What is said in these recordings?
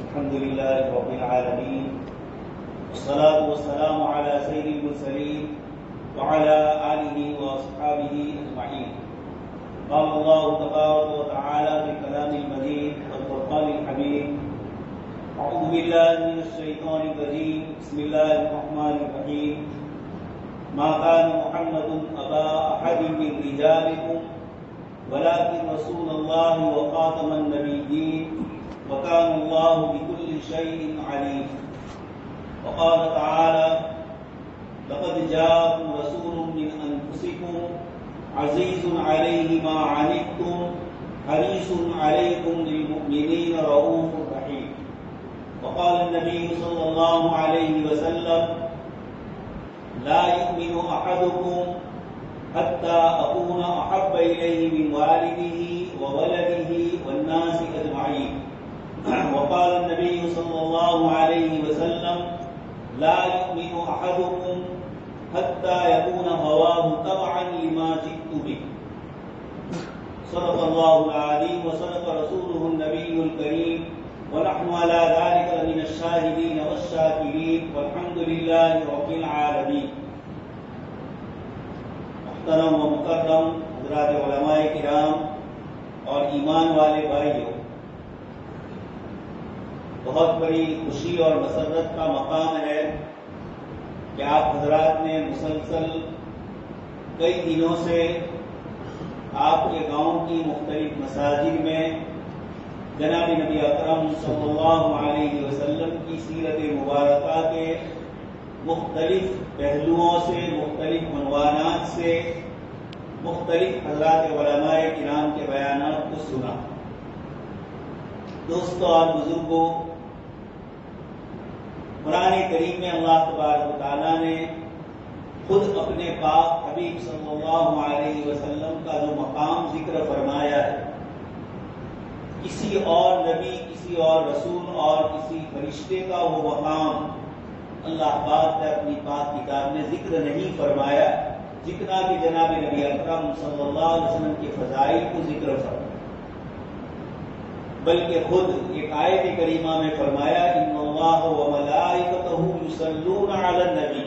الحمد لله رب العالمين والصلاة والسلام على سيد المرسلين وعلى آله وأصحابه أجمعين. قال الله تبارك وتعالى في الكلام المجيد والفرقان الحميد: أعوذ بالله من الشيطان الرجيم، بسم الله الرحمن الرحيم. ما كان محمد أبا أحد من رجالكم ولكن رسول الله وخاتم النبيين وكان الله بكل شيء عليم. وقال تعالى: لقد جاءكم رسول من أنفسكم عزيز عليه ما عنتم حريص عليكم بالمؤمنين رؤوف رحيم. وقال النبي صلى الله عليه وسلم: لا يؤمن أحدكم حتى أكون أحب إليه من والده وولده والناس أجمعين. وقال النبي صلى الله عليه وسلم: لا يؤمن أحدكم حتى يكون هواه تبعا لما جئت به. صدق الله العظيم وصدق رسوله النبي الكريم ونحن على ذلك من الشاهدين والشاكرين والحمد لله رب العالمين. محترم و مکرم حضرات علماء کرام اور ایمان والے بھائیوں، بہت بڑی خوشی اور مسرت کا مقام ہے کہ آپ حضرات نے مسلسل کئی دنوں سے آپ کے گاؤں کی مختلف مساجد میں جناب نبی اکرم صلی اللہ علیہ وسلم کی سیرت مبارکہ کے مختلف پہلوؤں سے، مختلف عنوانات سے مختلف حضرات علماء کرام کے بیانات کو سنا. دوستوں اور بزرگوں، قرآن کریم میں اللہ تبارک و تعالیٰ نے خود اپنے پاک حبیب صلی اللہ علیہ وسلم کا جو مقام ذکر فرمایا ہے، کسی اور نبی، کسی اور رسول اور کسی فرشتے کا وہ مقام اللہ پاک نے اپنی پاک کتاب میں ذکر نہیں فرمایا جتنا کہ جناب نبی اکرم صلی اللہ علیہ وسلم کے فضائل کو ذکر فرمایا، بلکہ خود ایک آیت کریمہ میں فرمایا: ان اللہ وملائکتہ یصلون علی النبی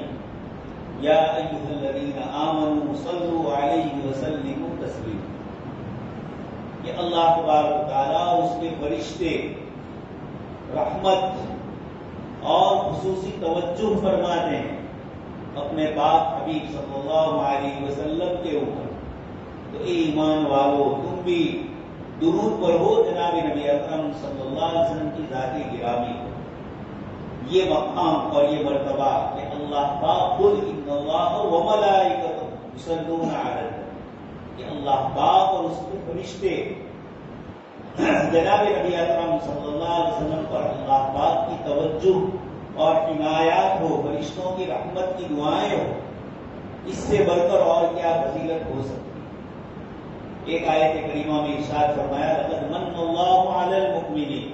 یا ایھا الذین آمنوا صلوا علیہ وسلموا تسلیما. کہ اللہ تبارک و تعالیٰ اور اس کے فرشتے رحمت اور خصوصی توجہ فرماتے ہیں اپنے پاک حبیب صلی اللہ علیہ وسلم کے اوپر. تو اے ایمان والو، تم بھی درود پڑھو جناب نبی اکرم صلی اللہ علیہ وسلم کی ذات گرامی کو. یہ مقام اور یہ مرتبہ کہ اللہ پاک خود ان اللہ وملائکتہ یصلون علی النبی، کہ اللہ پاک اور اس کے فرشتے جناب نبی اکرم صلی اللہ علیہ وسلم پر اللہ پاک کی توجہ اور عنایات ہو، فرشتوں کی رحمت کی دعائیں ہو، اس سے بڑھ کر اور کیا فضیلت ہو سکتی. ایک آیت کریمہ میں ارشاد فرمایا: لقد من اللہ علی المؤمنین.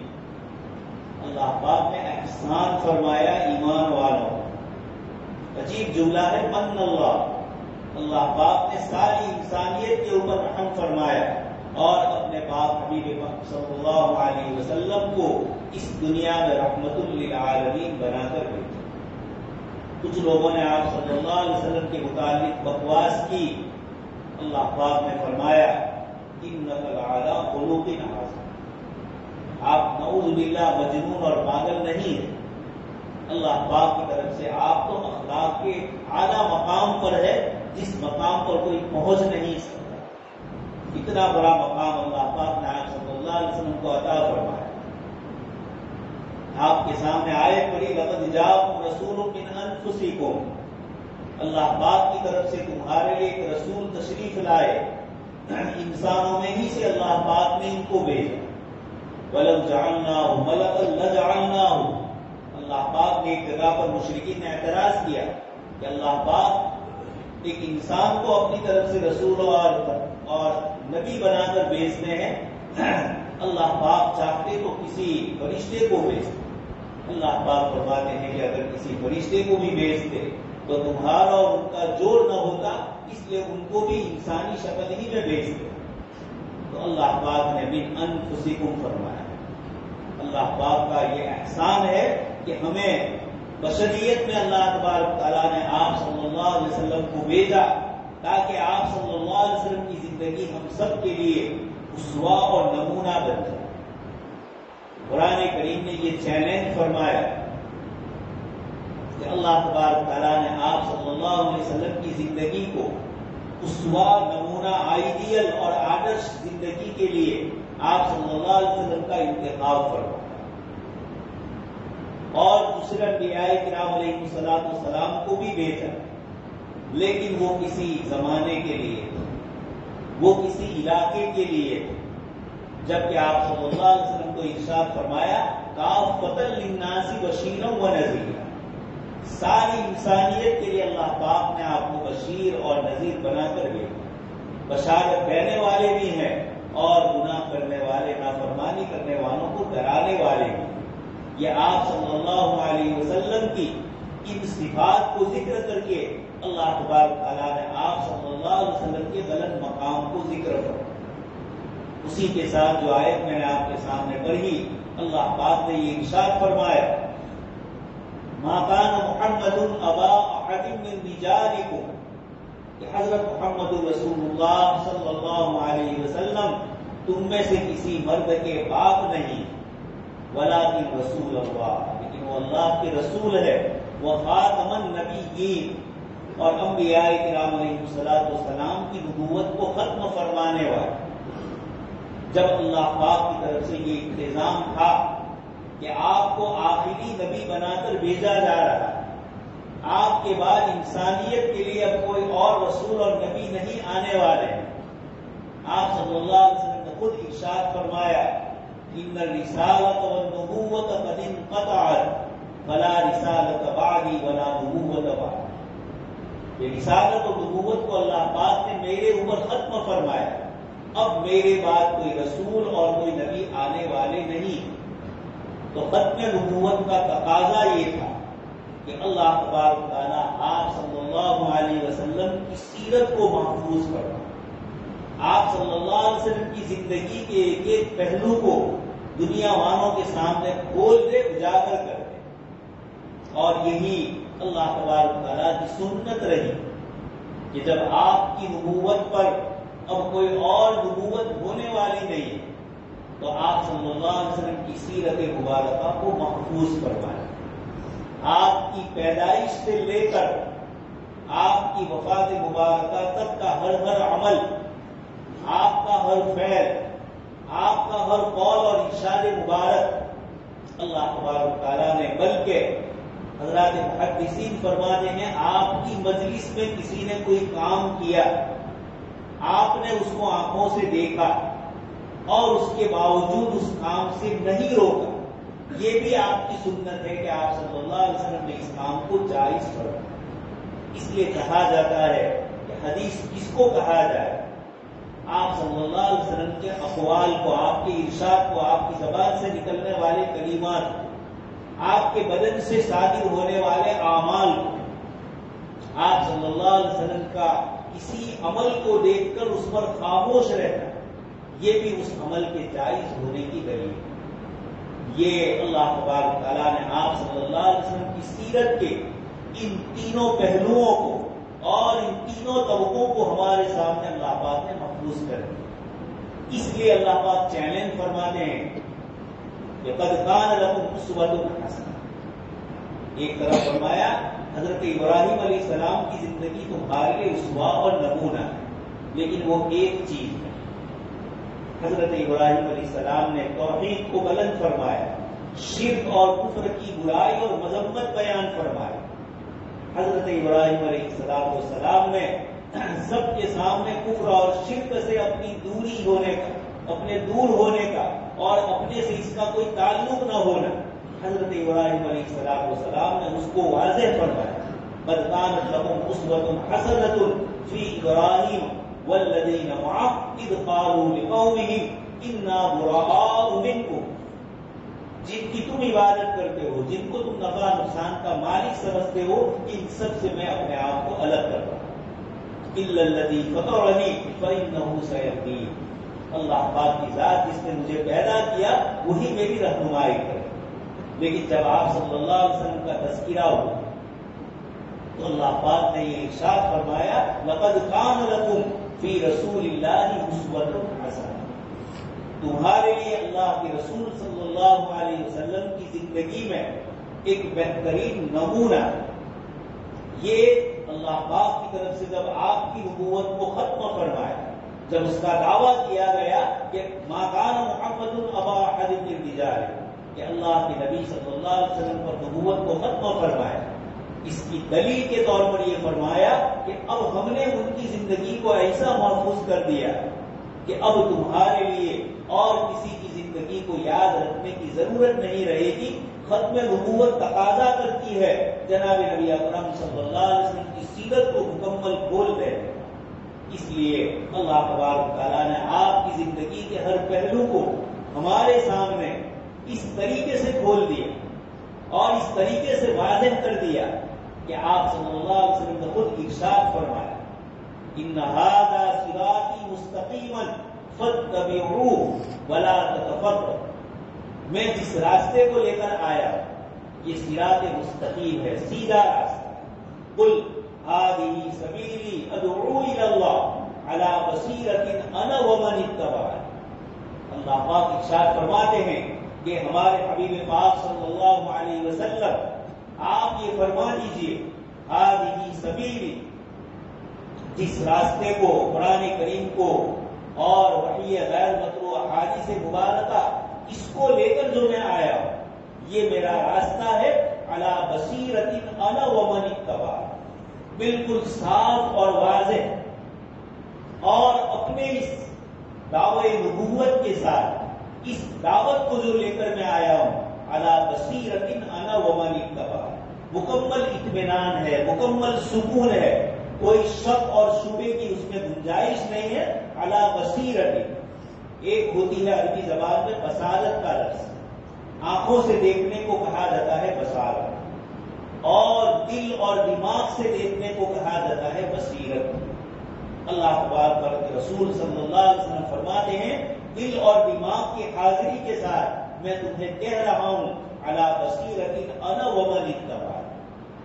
اللہ پاک نے احسان فرمایا ایمان والوں. عجیب جملہ ہے، من اللہ. اللہ پاک نے ساری انسانیت کے اوپر رحم فرمایا اور اپنے پاک حبیب صلی اللہ علیہ وسلم کو اس دنیا میں رحمت للعالمین بنا کر بھیجا. کچھ لوگوں نے آپ صلی اللہ علیہ وسلم کے متعلق بکواس کی. اللہ پاک نے فرمایا: انک لعلی خلق عظیم. آپ نعوذ باللہ مجنون اور پاگل نہیں ہیں. اللہ پاک کی طرف سے آپ تو اخلاق کے اعلیٰ مقام پر ہے جس مقام پر کوئی پہنچ نہیں سکتا. اتنا بڑا مقام اللہ پاک نے آپ صلی اللہ علیہ وسلم کو عطا فرمایا. آپ کے سامنے آیت پڑھی: لقد جاءکم رسول من انفسکم. اللہ پاک کی طرف سے تمہارے لیے ایک رسول تشریف لائے. انسانوں میں ہی سے اللہ پاک نے ان کو بھیجا. وَلَوْ جَعَلْنَاهُ مَلَكًا لَجَعَلْنَاهُ. اللہ پاک نے ایک جگہ پر مشرکین نے اعتراض کیا کہ اللہ پاک ایک انسان کو اپنی طرف سے رسول اور نبی بنا کر بھیجتے ہیں، اللہ پاک چاہتے تو کسی فرشتے کو بھیجتے. اللہ پاک فرماتے ہیں کہ اگر کسی فرشتے کو بھی بھیجتے تو تمہارا اور ان کا جوڑ نہ ہوتا، اس لیے ان کو بھی انسانی شکل ہی میں بھیجتے. تو اللہ پاک نے من انفسکم فرمایا. اللہ پاک کا یہ احسان ہے کہ ہمیں بشریت میں اللہ تبارک تعالیٰ نے آپ صلی اللہ علیہ وسلم کو بھیجا تاکہ آپ صلی اللہ علیہ وسلم کی زندگی ہم سب کے لیے اسوا اور نمونہ بن جائے۔ قرآن کریم نے یہ چیلنج فرمایا کہ اللہ تبارک تعالیٰ نے آپ صلی اللہ علیہ وسلم کی زندگی کو اسوا، نمونہ، آئیڈیل اور آدرش زندگی کے لیے آپ صلی اللہ علیہ وسلم کا انتخاب فرمایا، اور دوسرے انبیاء کرام علیہ السلام کو بھی بھیجا، لیکن وہ کسی زمانے کے لیے، وہ کسی علاقے کے لیے، جبکہ آپ صلی اللہ علیہ وسلم کو ارشاد فرمایا کافۃ للناس بشیرا ونذیرا، ساری انسانیت کے لیے اللہ پاک نے آپ کو بشیر اور نذیر بنا کر بھیجا، بشارت دینے والے بھی ہیں اور گناہ کرنے والے، نافرمانی کرنے والوں کو ڈرانے والے بھی۔ یہ آپ صلی اللہ علیہ وسلم کی ان صفات کو ذکر کر کے اللہ تبارک تعالیٰ نے آپ صلی اللہ علیہ وسلم کے بلند مقام کو ذکر کرا۔ اسی کے ساتھ جو آیت میں نے آپ کے سامنے پڑھی، اللہ پاک نے یہ ارشاد فرمایا ما کان محمد ابا احد من رجالکم، کہ حضرت محمد رسول اللہ صلی اللہ علیہ وسلم تم میں سے کسی مرد کے باپ نہیں، ولکن رسول اللہ، لیکن وہ اللہ کے رسول ہے، وہ خاتم النبیین، اور انبیاء کرام علیہ السلام کی نبوت کو ختم فرمانے والے۔ جب اللہ پاک کی طرف سے یہ انتظام تھا کہ آپ کو آخری نبی بنا کر بھیجا جا رہا ہے، آپ کے بعد انسانیت کے لیے اب کوئی اور رسول اور نبی نہیں آنے والے، آپ صلی اللہ علیہ وسلم نے خود ارشاد فرمایا ان الرسالۃ والنبوۃ قد انقطعت فلا رسالۃ بعدی ولا نبوۃ بعدی، یہ رسالت اور نبوت کو اللہ پاک نے میرے اوپر ختم فرمایا، اب میرے بعد کوئی رسول اور کوئی نبی آنے والے نہیں۔ تو ختم نبوت کا تقاضا یہ تھا کہ اللہ تبارک تعالیٰ آپ صلی اللہ علیہ وسلم کی سیرت کو محفوظ کرنا، آپ صلی اللہ علیہ وسلم کی زندگی کے ایک ایک پہلو کو دنیا والوں کے سامنے کھول دے، اجاگر کر دے، اور یہی اللہ تبارک تعالیٰ کی سنت رہی کہ جب آپ کی نبوت پر اب کوئی اور نبوت ہونے والی نہیں تو آپ صلی اللہ علیہ وسلم کی سیرت مبارکہ کو محفوظ فرمایا، آپ کی پیدائش سے لے کر آپ کی وفات مبارکہ تک کا ہر ہر عمل، آپ کا ہر فعل، آپ کا ہر قول اور ارشاد مبارک اللہ تبارک تعالیٰ نے، بلکہ حضرات محدثین فرماتے ہیں آپ کی مجلس میں کسی نے کوئی کام کیا، آپ نے اس کو آنکھوں سے دیکھا اور اس کے باوجود اس کام سے نہیں روکا، یہ بھی آپ کی سنت ہے کہ آپ صلی اللہ علیہ وسلم نے اس کام کو جائز فرمایا۔ اس لیے کہا جاتا ہے کہ حدیث کس کو کہا جائے، آپ صلی اللہ علیہ وسلم کے اقوال کو، آپ کے ارشاد کو، آپ کی زبان سے نکلنے والے کلمات کو، آپ کے بدن سے صادر ہونے والے اعمال کو، آپ صلی اللہ علیہ وسلم کا کسی عمل کو دیکھ کر اس پر خاموش رہنا، یہ بھی اس عمل کے جائز ہونے کی دلیل ہے۔ یہ اللہ تبارک تعالیٰ نے آپ صلی اللہ علیہ وسلم کی سیرت کے ان تینوں پہلوؤں کو اور ان تینوں طبقوں کو ہمارے سامنے اللہ پاک نے محفوظ کر دیا۔ اس لیے اللہ پاک چیلنج فرماتے ہیں کہ قد کان لکم اسوۃ حسنہ، ایک طرف فرمایا حضرت ابراہیم علیہ السلام کی زندگی تمہارے لیے اسوا اور نمونہ ہے، لیکن وہ ایک چیز ہے، حضرت ابراہیم علیہ السلام نے توحید کو بلند فرمایا، شرک اور کفر کی برائی اور مذمت بیان فرمایا۔ حضرت ابراہیم علیہ السلام نے سب کے سامنے کفر اور شرک سے اپنی دوری ہونے کا، اپنے دور ہونے کا اور اپنے سے اس کا کوئی تعلق نہ ہونا، حضرت ابراہیم علیہ السلام نے اس کو واضح فرمایا قد کانت لکم اسوۃ حسنۃ فی ابراہیم والذین معہ اذ قالوا لقومہم انا براء منکم، جن کی تم عبادت کرتے ہو، جن کو تم نفع نقصان کا مالک سمجھتے ہو، ان سب سے میں اپنے آپ کو الگ کرتا ہوں، الا الذی فطرنی فانہ سیہدین، اللہ پاک کی ذات جس نے مجھے پیدا کیا وہی میری رہنمائی کرے. لیکن جب آپ صلی اللہ علیہ وسلم کا تذکرہ ہوا تو اللہ پاک نے یہ ارشاد فرمایا لقد کان لکم فی رسول اللہ اسوۃ حسنہ. تمہارے لیے اللہ کے رسول صلی اللہ علیہ وسلم کی زندگی میں ایک بہترین نمونہ. یہ اللہ پاک کی طرف سے جب آپ کی نبوت کو ختم فرمایا، جب اس کا دعویٰ کیا گیا کہ ما کان محمد ابا احد من الرجال، کہ اللہ کے نبی صلی اللہ علیہ وسلم پر نبوت کو ختم فرمایا، اس کی دلیل کے طور پر یہ فرمایا کہ اب ہم نے ان کی زندگی کو ایسا محفوظ کر دیا کہ اب تمہارے لیے اور کسی کی زندگی کو یاد رکھنے کی ضرورت نہیں رہے گی. ختم نبوت تقاضا کرتی ہے جناب نبی اکرم صلی اللہ علیہ وسلم کی سیرت کو مکمل کھول دے. اس لیے اللہ تبارک تعالیٰ نے آپ کی زندگی کے ہر پہلو کو ہمارے سامنے اس طریقے سے کھول دیا اور اس طریقے سے واضح کر دیا کہ آپ صلی اللہ علیہ وسلم نے خود ارشاد فرمایا ان ھذا صراطی مستقیما فاتبعوہ ولا تتفرقوا. میں جس راستے کو لے کر آیا یہ صراط مستقیم ہے، سیدھا راستہ. قل ھذہ سبیلی ادعو الی اللہ علی بصیرۃ انا ومن اتبعني. اللہ پاک ارشاد فرماتے ہیں کہ ہمارے حبیب پاک صلی اللہ علیہ وسلم آپ یہ فرما دیجئے ھذہ سبیلی، جس راستے کو قرآن کریم کو اور وحی غیر مطلوع احادیث مبارکہ اس کو لے کر جو میں آیا ہوں یہ میرا راستہ ہے علی بصیرۃ انا ومن اتبعني، بالکل صاف اور واضح. اور اپنے اس دعوی نبوت کے ساتھ اس دعوت کو جو لے کر میں آیا ہوں علی بصیرۃ انا ومن اتبعني، مکمل اطمینان ہے، مکمل سکون ہے، کوئی شک اور شبے کی اس میں گنجائش نہیں ہے. علی بصیرۃ ایک ہوتی ہے عربی زبان میں بصارت کا لفظ، آنکھوں سے دیکھنے کو کہا جاتا ہے بصارت، اور دل اور دماغ سے دیکھنے کو کہا جاتا ہے بصیرت. اللہ تبارک و رسول صلی اللہ علیہ وسلم فرماتے ہیں دل اور دماغ کی حاضری کے ساتھ میں تمہیں کہہ رہا ہوں علی بصیرۃ انا ومن اتبعني،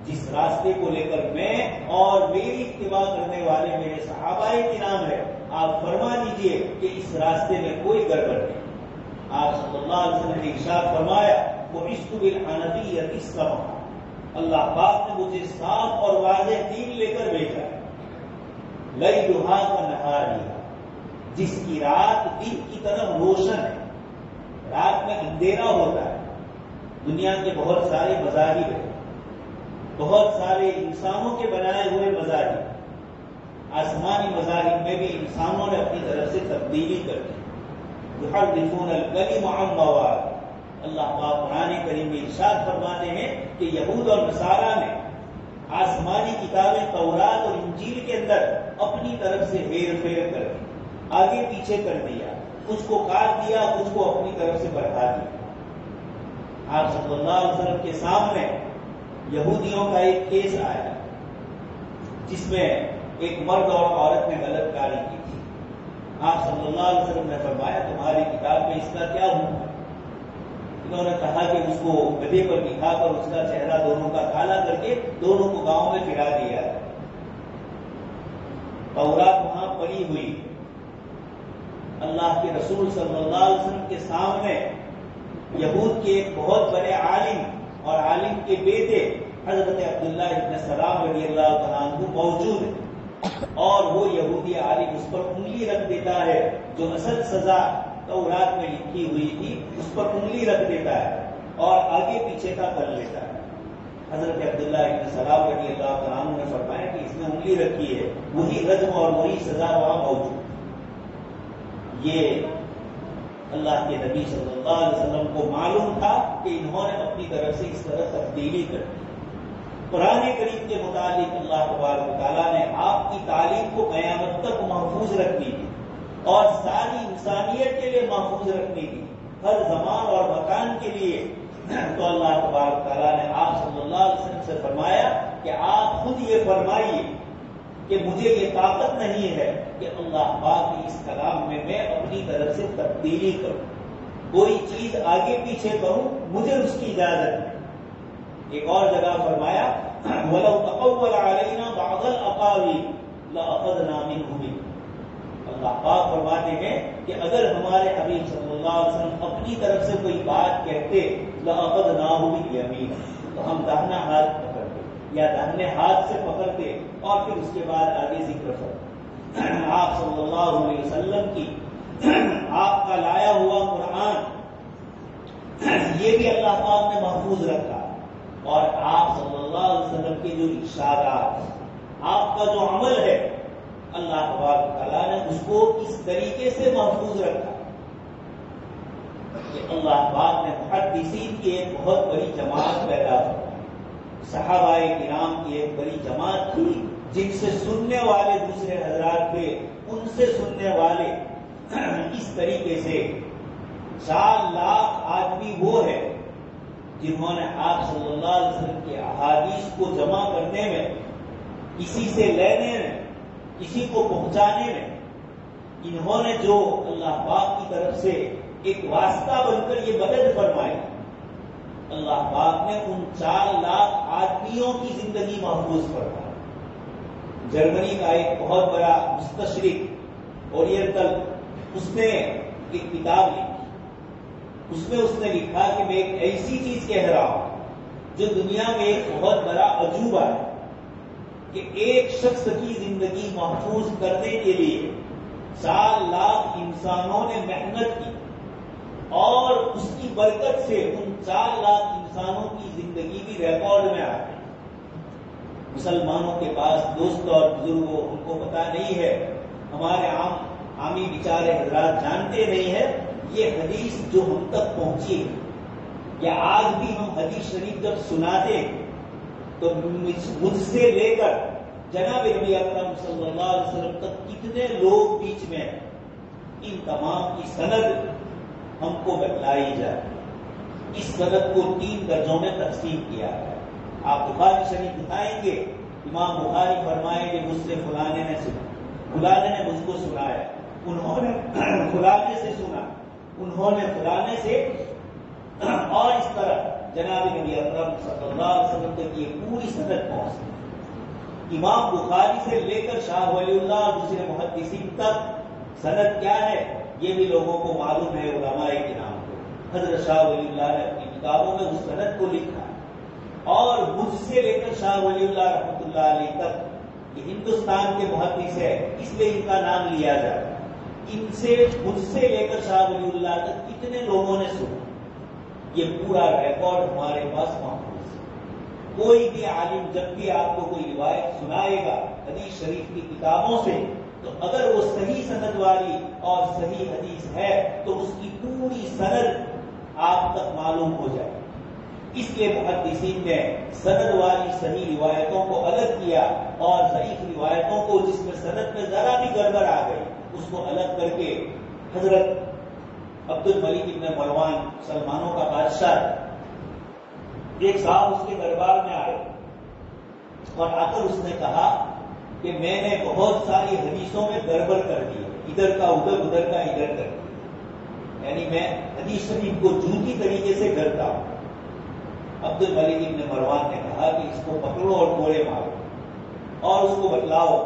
جس راستے کو لے کر میں اور میری اتباع کرنے والے میرے صحابہ کرام ہے، آپ فرما دیجئے کہ اس راستے میں کوئی گڑبڑ نہیں. آپ صلی اللہ علیہ وسلم نے ارشاد فرمایا بعثت بالحنفیۃ السمحا، اللہ پاک نے مجھے صاف اور واضح دین لے کر بھیجا. لیلھا کنہارھا، جس کی رات دن کی طرح روشن ہے. رات میں اندھیرا ہوتا ہے. دنیا کے بہت سارے مذاہب ہیں، بہت سارے انسانوں کے بنائے ہوئے مذاہب، آسمانی مذاہب میں بھی انسانوں نے اپنی طرف سے تبدیلی کر دی. یحرفون الکلم عن مواضعہ، اللہ پاک قرآن کریم میں ارشاد فرماتے ہیں کہ یہود اور نصارہ نے آسمانی کتابیں تورات اور انجیل کے اندر اپنی طرف سے ہیر پھیر کر دی، آگے پیچھے کر دیا، کچھ کو کاٹ دیا، کچھ کو اپنی طرف سے بڑھا دیا. آپ صلی اللہ علیہ وسلم کے سامنے یہودیوں کا ایک کیس آیا جس میں ایک مرد اور عورت نے غلط کاری کی تھی. آپ صلی اللہ علیہ وسلم نے فرمایا تمہاری کتاب میں اس کا کیا حکم ہے؟ انہوں نے کہا کہ اس کو گدھے پر بٹھا کر اس کا چہرہ دونوں کا کالا کر کے دونوں کو گاؤں میں پھرا دیا. تورات وہاں پڑی ہوئی. اللہ کے رسول صلی اللہ علیہ وسلم کے سامنے یہود کے ایک بہت بڑے عالم اور عالم کے بیٹے حضرت عبداللہ ابن سلام رضی اللہ تعالیٰ عنہ موجود ہے، اور وہ یہودی عالم اس پر انگلی رکھ دیتا ہے، جو اصل سزا تورات میں لکھی ہوئی تھی اس پر انگلی رکھ دیتا ہے اور آگے پیچھے کا کر لیتا ہے. حضرت عبداللہ ابن سلام رضی اللہ تعالیٰ عنہ نے فرمایا کہ اس نے انگلی رکھی ہے، وہی رجم اور وہی سزا وہاں موجود. یہ اللہ کے نبی صلی اللہ علیہ وسلم کو معلوم تھا کہ انہوں نے اپنی طرف سے اس طرح تبدیلی کر دی. قرآن کریم کے متعلق اللہ تبارک و تعالیٰ نے آپ کی تعلیم کو قیامت تک محفوظ رکھنی تھی اور ساری انسانیت کے لیے محفوظ رکھنی تھی، ہر زمان اور مکان کے لیے. تو اللہ تبارک و تعالیٰ نے آپ صلی اللہ علیہ وسلم سے فرمایا کہ آپ خود یہ فرمائیے کہ مجھے یہ طاقت نہیں ہے کہ اللہ پاک کے اس کلام میں اپنی طرف سے تبدیلی کروں، کوئی چیز آگے پیچھے کروں، مجھے اس کی اجازت نہیں۔ ایک اور جگہ فرمایا وَلَوْ تَقَوَّلَ عَلَيْنَا بَعْضَ الْأَقَاوِيلِ لَأَخَذْنَا مِنْهُ بِالْيَمِينِ۔ اللہ پاک فرماتے ہیں کہ اگر ہمارے حبیب صلی اللہ علیہ وسلم اپنی طرف سے کوئی بات کہتے لَأَخَذْنَاهُ بِالْيَمِينِ، تو ہم داہنا ہاتھ پکڑتے یا داہنے ہاتھ سے پکڑتے، اور پھر اس کے بعد آگے ذکر کرتے۔ آپ صلی اللہ علیہ وسلم کی آپ کا لایا ہوا قرآن یہ بھی اللہ پاک نے محفوظ رکھا، اور آپ صلی اللہ علیہ وسلم کے جو ارشادات، آپ کا جو عمل ہے، اللہ تبارک تعالیٰ نے اس کو اس طریقے سے محفوظ رکھا کہ اللہ پاک نے محدثین کی ایک بہت بڑی جماعت پیدا کی، صحابہ کرام کی ایک بڑی جماعت تھی، جن سے سننے والے دوسرے حضرات تھے، ان سے سننے والے اس طریقے سے 4 لاکھ آدمی وہ ہے جنہوں نے آپ صلی اللہ علیہ وسلم کے احادیث کو جمع کرنے میں، کسی سے لینے میں، کسی کو پہنچانے میں، انہوں نے جو اللہ پاک کی طرف سے ایک واسطہ بن کر یہ مدد فرمائی، اللہ پاک نے ان 4 لاکھ آدمیوں کی زندگی محفوظ فرمائی۔ جرمنی کا ایک بہت بڑا مستشرق اوریئنٹل، اس نے ایک کتاب لکھی، اس میں اس نے لکھا کہ میں ایک ایسی چیز کہہ رہا ہوں جو دنیا میں ایک بہت بڑا عجوبہ ہے، کہ ایک شخص کی زندگی محفوظ کرنے کے لیے 4 لاکھ انسانوں نے محنت کی، اور اس کی برکت سے ان 4 لاکھ انسانوں کی زندگی بھی ریکارڈ میں آ گئی۔ مسلمانوں کے پاس دوست اور بزرگوں ان کو پتا نہیں ہے، ہمارے عامی بیچارے حضرات جانتے نہیں ہے، یہ حدیث جو ہم تک پہنچی ہے، یا آج بھی ہم حدیث شریف جب سناتے تو مجھ سے لے کر جناب نبی اکرم صلی اللہ علیہ وسلم تک کتنے لوگ بیچ میں، ان تمام کی سند ہم کو بتلائی جائے۔ اس سند کو 3 درجوں میں تقسیم کیا ہے۔ آپ بخاری شریف دکھائیں گے، امام بخاری فرمائیں گے مجھ سے فلانے نے سنا، فلانے نے مجھ کو سنایا، انہوں نے فلانے سے سنا، انہوں نے فلانے سے، اور اس طرح جناب نبی اکرم صلی اللہ علیہ وسلم تک یہ پوری سند پہنچتی۔ امام بخاری سے لے کر شاہ ولی اللہ اور دوسرے محدثین تک سند کیا ہے یہ بھی لوگوں کو معلوم ہے، علماء کرام کو۔ حضرت شاہ ولی اللہ نے اپنی کتابوں میں اس سند کو لکھا، اور مجھ سے لے کر شاہ ولی اللہ رحمۃ اللہ علیہ تک، یہ ہندوستان کے محدث ہے اس لیے ان کا نام لیا جاتا ہے، ان سے مجھ سے لے کر شاہ ولی اللہ تک کتنے لوگوں نے سنا، یہ پورا ریکارڈ ہمارے پاس محفوظ ہے۔ کوئی بھی عالم جب بھی آپ کو کوئی روایت سنائے گا حدیث شریف کی کتابوں سے، تو اگر وہ صحیح سند والی اور صحیح حدیث ہے تو اس کی پوری سند آپ تک معلوم ہو جائے۔ اس لیے محدثین نے سند والی صحیح روایتوں کو الگ کیا، اور ضعیف روایتوں کو جس میں سند میں ذرا بھی گڑبڑ آ گئی اس کو الگ کر کے، حضرت عبد الملک ابن مروان مسلمانوں کا بادشاہ، ایک صاحب اس کے دربار میں آئے اور آ کر اس نے کہا کہ میں نے بہت ساری حدیثوں میں گڑبڑ کر دی، ادھر کا ادھر، ادھر کا ادھر کر دیا، یعنی میں حدیث شریف کو جھوٹی طریقے سے کرتا ہوں۔ عبد الملک ابن مروان نے کہا کہ اس کو پکڑو اور کوڑے مارو، اور اس کو بتلاؤ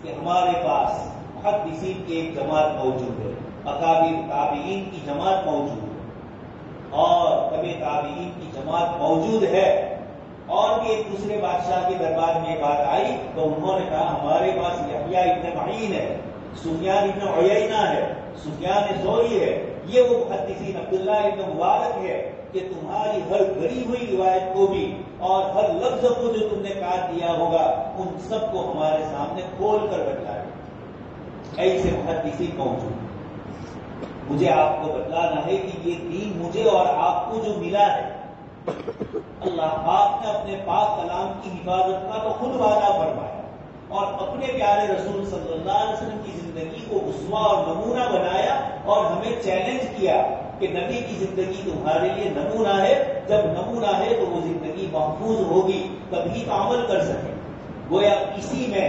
کہ ہمارے پاس محدثین کی ایک جماعت موجود ہے، اکابر تابعین کی جماعت موجود ہے، اور تبع تابعین کی جماعت موجود ہے، اور بھی ایک دوسرے بادشاہ کے دربار میں بات آئی تو انہوں نے کہا ہمارے پاس یحییٰ ابن معین ہے، سفیان ابن عیینہ ہے، سفیان ثوری ہے، یہ وہ محدثین عبداللہ ابن مبارک ہے کہ تمہاری ہر گڑی ہوئی روایت کو بھی اور ہر لفظ کو جو تم نے کاٹ دیا ہوگا ان سب کو ہمارے سامنے کھول کر بتلایا۔ ایسے محدثین موجود، مجھے آپ کو بتلانا ہے کہ یہ دین مجھے اور آپ کو جو ملا ہے، اللہ پاک نے اپنے پاک کلام کی حفاظت کا تو خود وعدہ فرمایا، اور اپنے پیارے رسول صلی اللہ علیہ وسلم کی زندگی کو اسوہ اور نمونہ بنایا، اور ہمیں چیلنج کیا کہ نبی کی زندگی تمہارے لیے نمونہ ہے، جب نمونہ ہے تو وہ زندگی محفوظ ہوگی، تبھی تو عمل کر سکیں۔ گویا اسی میں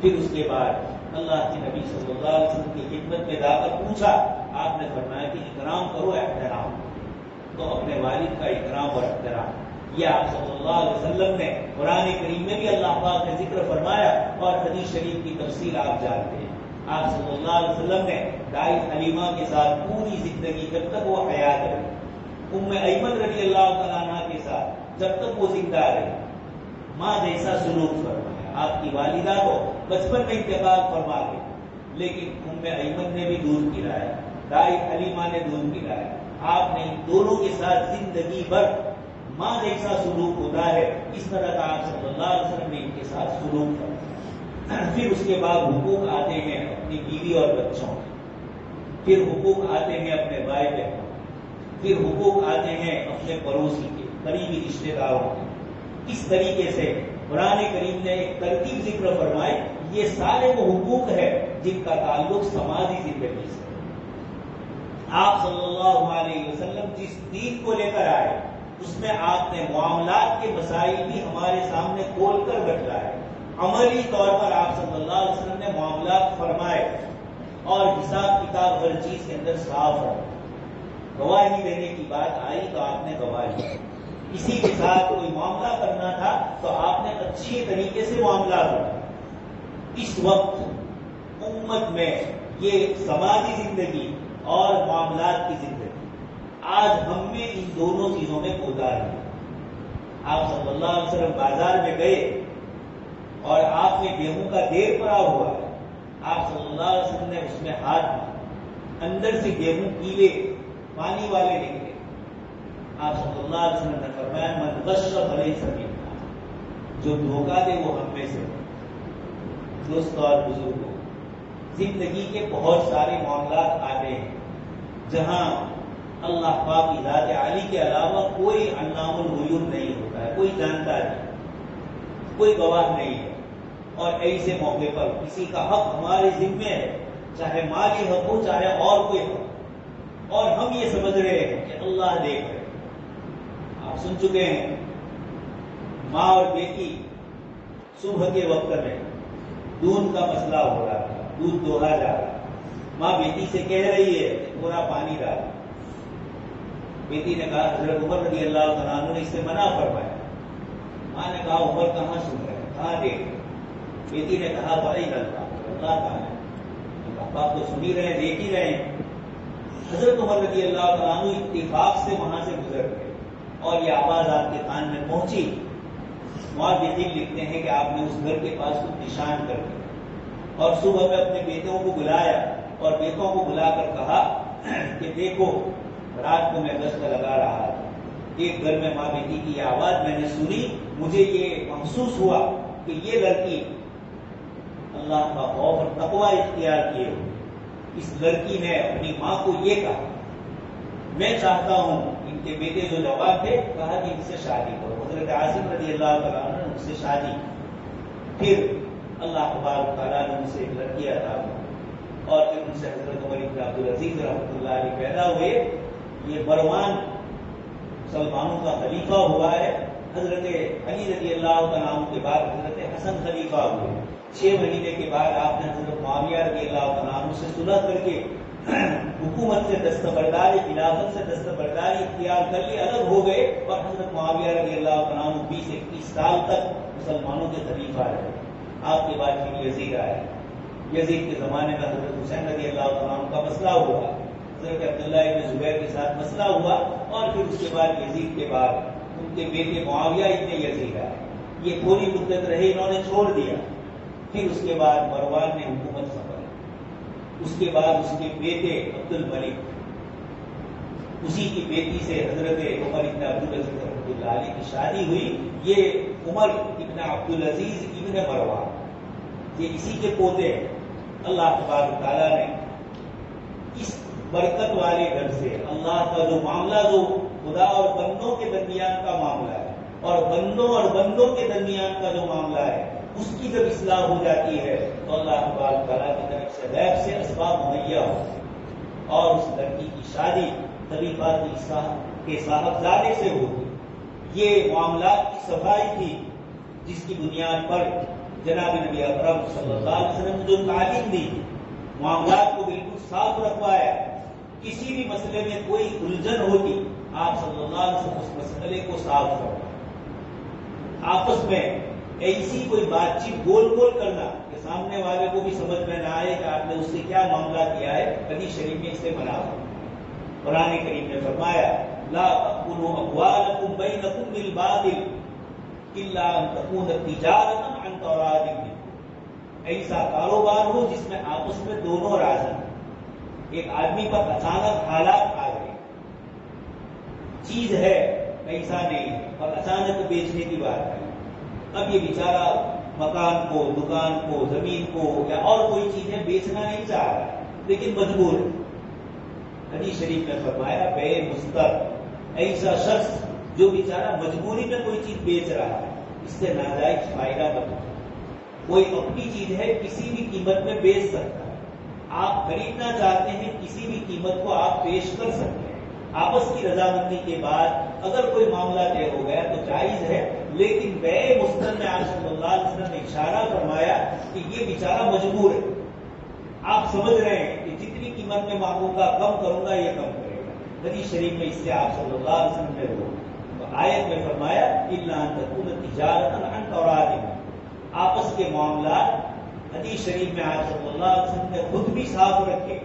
پھر اس کے بعد اللہ کے نبی صلی اللہ علیہ وسلم کی خدمت میں جا کر پوچھا، آپ نے فرمایا کہ اکرام کرو احترام، تو اپنے والد کا اکرام اور احترام یہ آپ صلی اللہ علیہ وسلم نے قرآن کریم میں بھی اللہ پاک نے ذکر فرمایا، اور حدیث شریف کی تفصیل آپ جانتے ہیں۔ آپ صلی اللہ علیہ وسلم نے دائی حلیمہ کے ساتھ پوری زندگی جب تک وہ حیات رہی، ایمن رضی اللہ تعالیٰ عنہ کے ساتھ جب تک وہ زندہ رہی، ماں جیسا سلوک فرمایا۔ آپ کی والدہ کو بچپن میں انتقال فرما گئی، لیکن ایمن نے بھی دودھ پلایا، دائی حلیمہ نے دودھ پلایا۔ آپ نے ان دونوں کے ساتھ زندگی بھر ماں جیسا سلوک ہوتا ہے، اس طرح کا آپ صلی اللہ علیہ وسلم نے ان کے ساتھ سلوک کرا۔ پھر اس کے بعد حقوق آتے ہیں اپنی بیوی اور بچوں کے، پھر حقوق آتے ہیں اپنے بھائی بہنوں، پھر حقوق آتے ہیں اپنے پڑوسی کے، قریبی رشتے داروں کے۔ اس طریقے سے قرآن کریم نے ایک ترتیب ذکر فرمائی، یہ سارے وہ حقوق ہے جن کا تعلق سماجی زندگی سے۔ آپ صلی اللہ علیہ وسلم جس دین کو لے کر آئے اس میں آپ نے معاملات کے مسائل بھی ہمارے سامنے کھول کر بتلائے۔ عملی طور پر آپ صلی اللہ علیہ وسلم نے معاملات فرمائے اور حساب کتاب ہر چیز کے اندر صاف ہے۔ گواہی دینے کی بات آئی تو آپ نے گواہی دی، کسی کے ساتھ کوئی معاملہ کرنا تھا تو آپ نے اچھی طریقے سے معاملہ کرنا۔ اس وقت امت میں یہ سماجی زندگی اور معاملات کی زندگی، آج ہم میں ان دونوں چیزوں میں کوتاہی ہے۔ آپ صلی اللہ علیہ وسلم بازار میں گئے اور آپ نے گیہوں کا ڈھیر پڑا ہوا ہے، آپ صلی اللہ علیہ وسلم نے اس میں ہاتھ مارا، اندر سے گیہوں پیلے پانی والے نکلے۔ آپ صلی اللہ علیہ وسلم نے فرمایا من غش فلیس منا، جو دھوکہ دے وہ ہم میں سے۔ دوستو اور بزرگوں، زندگی کے بہت سارے معاملات آتے ہیں جہاں اللہ پاک کی ذات عالی کے علاوہ کوئی علام الغیوب نہیں ہوتا ہے، کوئی جانتا نہیں، کوئی گواہ نہیں ہے، اور ایسے موقع پر کسی کا حق ہمارے ذمے ہے، چاہے مالی حق ہو چاہے اور کوئی حق، اور ہم یہ سمجھ رہے ہیں کہ اللہ دیکھ رہے۔ آپ سن چکے ہیں ماں اور بیٹی صبح کے وقت میں دودھ کا مسئلہ ہو رہا تھا، دودھ دوہا جا رہا، ماں بیٹی سے کہہ رہی ہے پورا پانی ڈال۔ بیٹی نے کہا حضرت عمر رضی اللہ تعالیٰ عنہ نے اس سے منع فرمایا۔ ماں نے کہا عمر کہاں سن رہے ہیں، کہاں دیکھ رہے؟ بیٹی نے کہا بڑی غلط، اللہ کہاں ہے؟ آپ تو سن ہی رہے ہیں، دیکھ ہی رہے ہیں۔ حضرت عمر رضی اللہ تعالیٰ عنہ اتفاق سے وہاں سے گزر گئے اور یہ آواز آپ کے کان میں پہنچی۔ محدثین لکھتے ہیں کہ آپ نے اس گھر کے پاس کچھ نشان کر دیا اور صبح میں اپنے بیٹوں کو بلایا اور بیٹوں کو بلا کر کہا کہ دیکھو رات کو میں گشت لگا رہا تھا، ایک گھر میں ماں بیٹی کی آواز میں نے سنی، مجھے یہ محسوس ہوا کہ یہ لڑکی اللہ کا خوف اور تقوی اختیار کیے ہوئے، اس لڑکی نے اپنی ماں کو یہ کہا میں چاہتا ہوں، ان کے بیٹے جو جوان تھے کہا کہ ان سے شادی کرو۔ حضرت عاصم رضی اللہ تعالیٰ عنہ نے ان سے شادی کی، پھر اللہ تبارک تعالیٰ نے ان سے ایک لڑکی عطا کی اور پھر ان سے حضرت عمر بن عبدالعزیز رحمۃ اللہ علیہ پیدا ہوئے۔ یہ مروان مسلمانوں کا خلیفہ ہوا ہے۔ حضرت علی رضی اللہ تعالیٰ عنہ کے بعد حضرت حسن خلیفہ ہوئے۔ 6 مہینے کے بعد آپ نے حضرت معاویہ رضی اللہ تعالیٰ عنہ سے صلح کر کے حکومت سے دستبرداری، خلافت سے دستبرداری اختیار کر لی، الگ ہو گئے، اور حضرت معاویہ رضی اللہ تعالیٰ عنہ 20-21 سال تک مسلمانوں کے خلیفہ رہے۔ آپ کے بعد پھر یزید آئے، یزید کے زمانے میں حضرت حسین رضی اللہ تعالیٰ عنہ کا مسئلہ ہوا، حضرت عبداللہ ابن زبیر کے ساتھ مسئلہ ہوا، اور پھر اس کے بعد یزید کے بعد ان کے بیٹے معاویہ ابن یزید آئے۔ یہ تھوڑی مدت رہے، انہوں نے چھوڑ دیا۔ پھر اس کے بعد مروان نے حکومت سنبھالی، اس کے بعد اس کے بیٹے عبد الملک، اسی کی بیٹی سے حضرت عمر ابن عبدالعزیز رحمۃ اللہ علیہ کی شادی ہوئی۔ یہ عمر ابن عبدالعزیز ابن مروان، یہ اسی کے پوتے ہیں۔ اللہ تبارک تعالیٰ نے اس برکت والے گھر سے اللہ کا جو معاملہ، جو خدا اور بندوں کے درمیان کا معاملہ ہے اور بندوں اور بندوں کے درمیان کا جو معاملہ ہے، اس کی جب اصلاح ہو جاتی ہے تو اللہ تبارک تعالیٰ کی طرف سے غیب سے اسباب مہیا ہوتے ہیں اور اس لڑکی کی شادی خلیفہ کے صاحبزادے سے ہوگی۔ یہ معاملات کی صفائی تھی جس کی بنیاد پر جناب نبی اکرم صلی اللہ علیہ وسلم نے جو تعلیم دی، معاملات کو بالکل صاف رکھوایا، کسی بھی مسئلے میں کوئی الجھن ہوتی آپ صلی اللہ علیہ وسلم اس مسئلے کو صاف کرنا، آپس میں ایسی کوئی بات چیت گول گول کرنا کہ سامنے والے کو بھی سمجھ میں نہ آئے کہ آپ نے اس سے کیا معاملہ کیا ہے، حدیث شریف میں اس سے منع ہو۔ قرآن کریم نے فرمایا لا تأکلوا اموالکم بینکم بالباطل الا ان تکون تجارۃ عن تراض منکم، ایسا کاروبار ہو جس میں آپس میں دونوں راضی ہیں۔ ایک آدمی پر اچانک حالات آ گئے، چیز ہے پیسہ نہیں ہے اور اچانک بیچنے کی بات ہے، اب یہ بیچارہ مکان کو، دکان کو، زمین کو یا اور کوئی چیزیں بیچنا نہیں چاہ رہا لیکن مجبور ہے۔ حدیث شریف میں فرمایا بے مستر، ایسا شخص جو بیچارہ مجبوری میں کوئی چیز بیچ رہا ہے، اس سے ناجائز فائدہ مت اٹھائیں۔ کوئی اپنی چیز ہے کسی بھی قیمت میں بیچ سکتا ہے، آپ خریدنا چاہتے ہیں کسی بھی قیمت کو آپ پیش کر سکتے ہیں، آپس کی رضامندی کے بعد اگر کوئی معاملہ طے ہو گیا تو جائز ہے، لیکن بے مستر میں آپ صلی اللہ علیہ وسلم نے اشارہ فرمایا کہ یہ بیچارہ مجبور ہے، آپ سمجھ رہے ہیں کہ جتنی قیمت میں مانگوں گا کم کروں گا یہ کم کرے گا۔ حدیث شریف میں اس سے آپ صلی اللہ علیہ وسلم نے روکا، تو آیت میں فرمایا الا ان تکون تجارۃ عن تراض منکم، آپس کے معاملات حدیث شریف میں آپ صلی اللہ علیہ وسلم نے خود بھی صاف رکھے،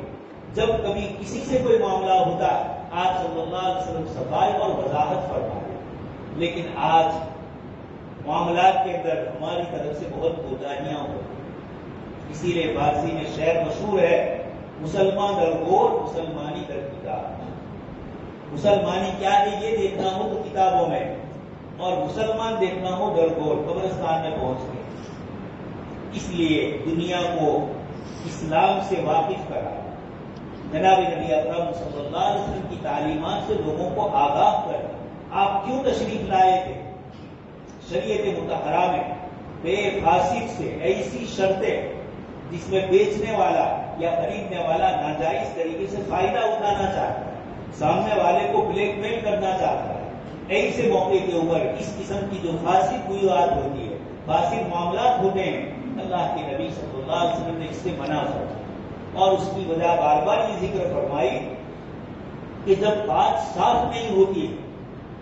جب کبھی کسی سے کوئی معاملہ ہوتا آپ صلی اللہ علیہ وسلم صفائی اور وضاحت فرماتے، لیکن آج معاملات کے اندر ہماری طرف سے بہت کوتاہیاں ہوتی، اسی لیے فارسی میں شعر مشہور ہے مسلمان در گور مسلمانی در کتاب، مسلمانی کیا ہے یہ دیکھنا ہو تو کتابوں میں، اور مسلمان دیکھنا ہو در گور قبرستان میں پہنچ گئے۔ اس لیے دنیا کو اسلام سے واقف کرا، جناب نبی اکرم صلی اللہ علیہ وسلم کی تعلیمات سے لوگوں کو آگاہ کر، آپ کیوں تشریف لائے تھے؟ شریعت مطہرہ میں بے فاسد سے ایسی شرطیں جس میں بیچنے والا یا خریدنے والا ناجائز طریقے سے فائدہ اٹھانا چاہتا ہے، سامنے والے کو بلیک میل کرنا چاہتا ہے، ایسے موقع کے اوپر اس قسم کی جو فاسد بنیاد ہوتی ہے، فاسد معاملات ہوتے ہیں، اللہ کے نبی صلی اللہ علیہ وسلم نے اس سے منع فرمایا، اور اس کی وجہ بار بار یہ ذکر فرمائی کہ جب بات صاف نہیں ہوتی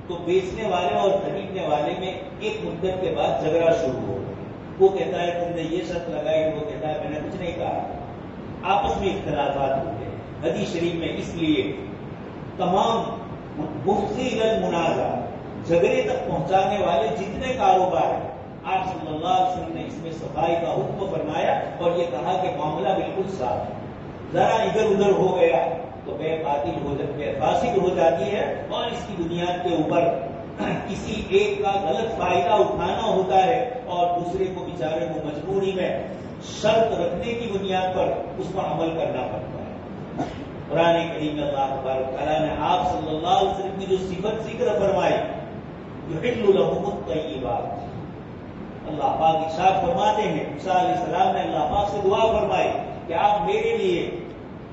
تو بیچنے والے اور خریدنے والے میں ایک مدت کے بعد جھگڑا شروع ہو، وہ کہتا ہے تم نے یہ شرط لگائی، وہ کہتا ہے میں نے کچھ نہیں کہا، آپس میں اختلافات ہوتے ہیں۔ حدیث شریف میں اس لیے تمام مفضی المنازع، جھگڑے تک پہنچانے والے جتنے کاروبار ہیں، آپ صلی اللہ علیہ وسلم نے اس میں صفائی کا حکم فرمایا اور یہ کہا کہ معاملہ بالکل صاف ہے، ذرا ادھر ادھر ہو گیا تو بے فاسد ہو جاتی ہے، اور اس کی بنیاد کے اوپر کسی ایک کا غلط فائدہ اٹھانا ہوتا ہے اور دوسرے کو بیچارے کو مجبوری میں شرط رکھنے کی بنیاد پر اس پر عمل کرنا پڑتا ہے۔ قرآن کریم میں اللہ تبارک تعالیٰ نے آپ صلی اللہ علیہ وسلم کی جو صفت ذکر فرمائی یحل لہم الطیبات، اللہ پاک ارشاد فرماتے ہیں موسیٰ علیہ السلام نے اللہ پاک سے دعا فرمائی کہ آپ میرے لیے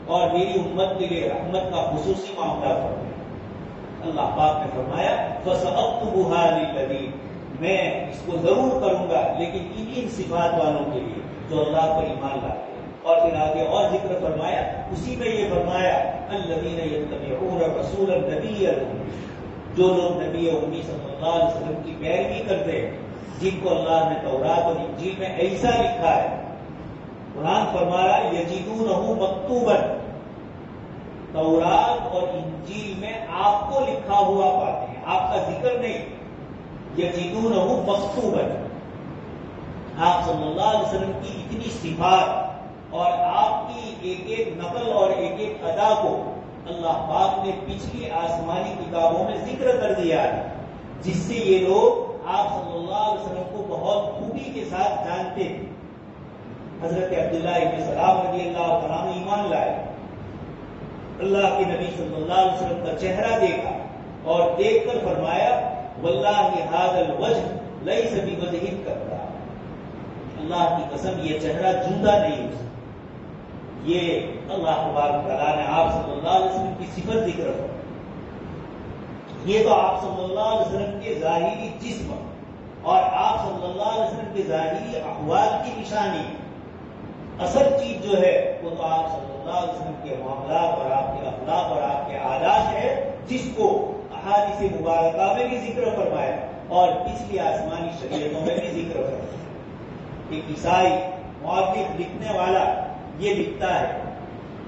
اور میری امت کے لیے رحمت کا خصوصی معاملہ فرمائیں۔ اللہ پاک نے فرمایا فَسَأَكْتُبُهَا لِلَّذِينَ، میں اس کو ضرور کروں گا لیکن ان صفات والوں کے لیے جو اللہ پر ایمان لاتے ہیں، اور پھر آگے اور ذکر فرمایا، اسی میں یہ فرمایا الَّذِينَ يَتَّبِعُونَ الرَّسُولَ النَّبِيَّ الْأُمِّيَّ، جو لوگ نبی امی صلی اللہ علیہ وسلم کی پیروی کرتے ہیں، جن کو اللہ نے تورات اور انجیل میں ایسا لکھا ہے۔ قرآن فرما رہا ہے یجدونہ مکتوبا، تورات اور انجیل میں آپ کو لکھا ہوا پاتے ہیں، آپ کا ذکر نہیں، یجدونہ مکتوبا، آپ صلی اللہ علیہ وسلم کی اتنی صفات اور آپ کی ایک ایک نقل اور ایک ایک ادا کو اللہ پاک نے پچھلی آسمانی کتابوں میں ذکر کر دیا ہے، جس سے یہ لوگ آپ صلی اللہ علیہ وسلم کو بہت خوبی کے ساتھ جانتے ہیں۔ حضرت عبداللہ ابن سلام رضی اللہ تعالیٰ عنہ ایمان لائے، اللہ کے نبی صلی اللہ علیہ وسلم کا چہرہ دیکھا اور دیکھ کر فرمایا واللہ ھذا الوجه لیس بوجہ الکذاب، اللہ کی قسم یہ چہرہ جھوٹا نہیں ہو سکتا۔ یہ اللہ تبارک تعالیٰ نے آپ صلی اللہ علیہ وسلم کی صفت ذکر فرمائی۔ یہ تو آپ صلی اللہ علیہ وسلم کے ظاہری جسم اور آپ صلی اللہ علیہ وسلم کے ظاہری احوال کی نشانی ہے. اصل چیز جو ہے وہ تو آپ صلی اللہ علیہ وسلم کے معاملات اور آپ کے اخلاق اور آپ کے عادات ہے، جس کو احادیث مبارکہ میں بھی ذکر فرمایا اور پچھلی آسمانی شریعتوں میں بھی ذکر فرمایا. ایک عیسائی مؤرخ لکھنے والا یہ لکھتا ہے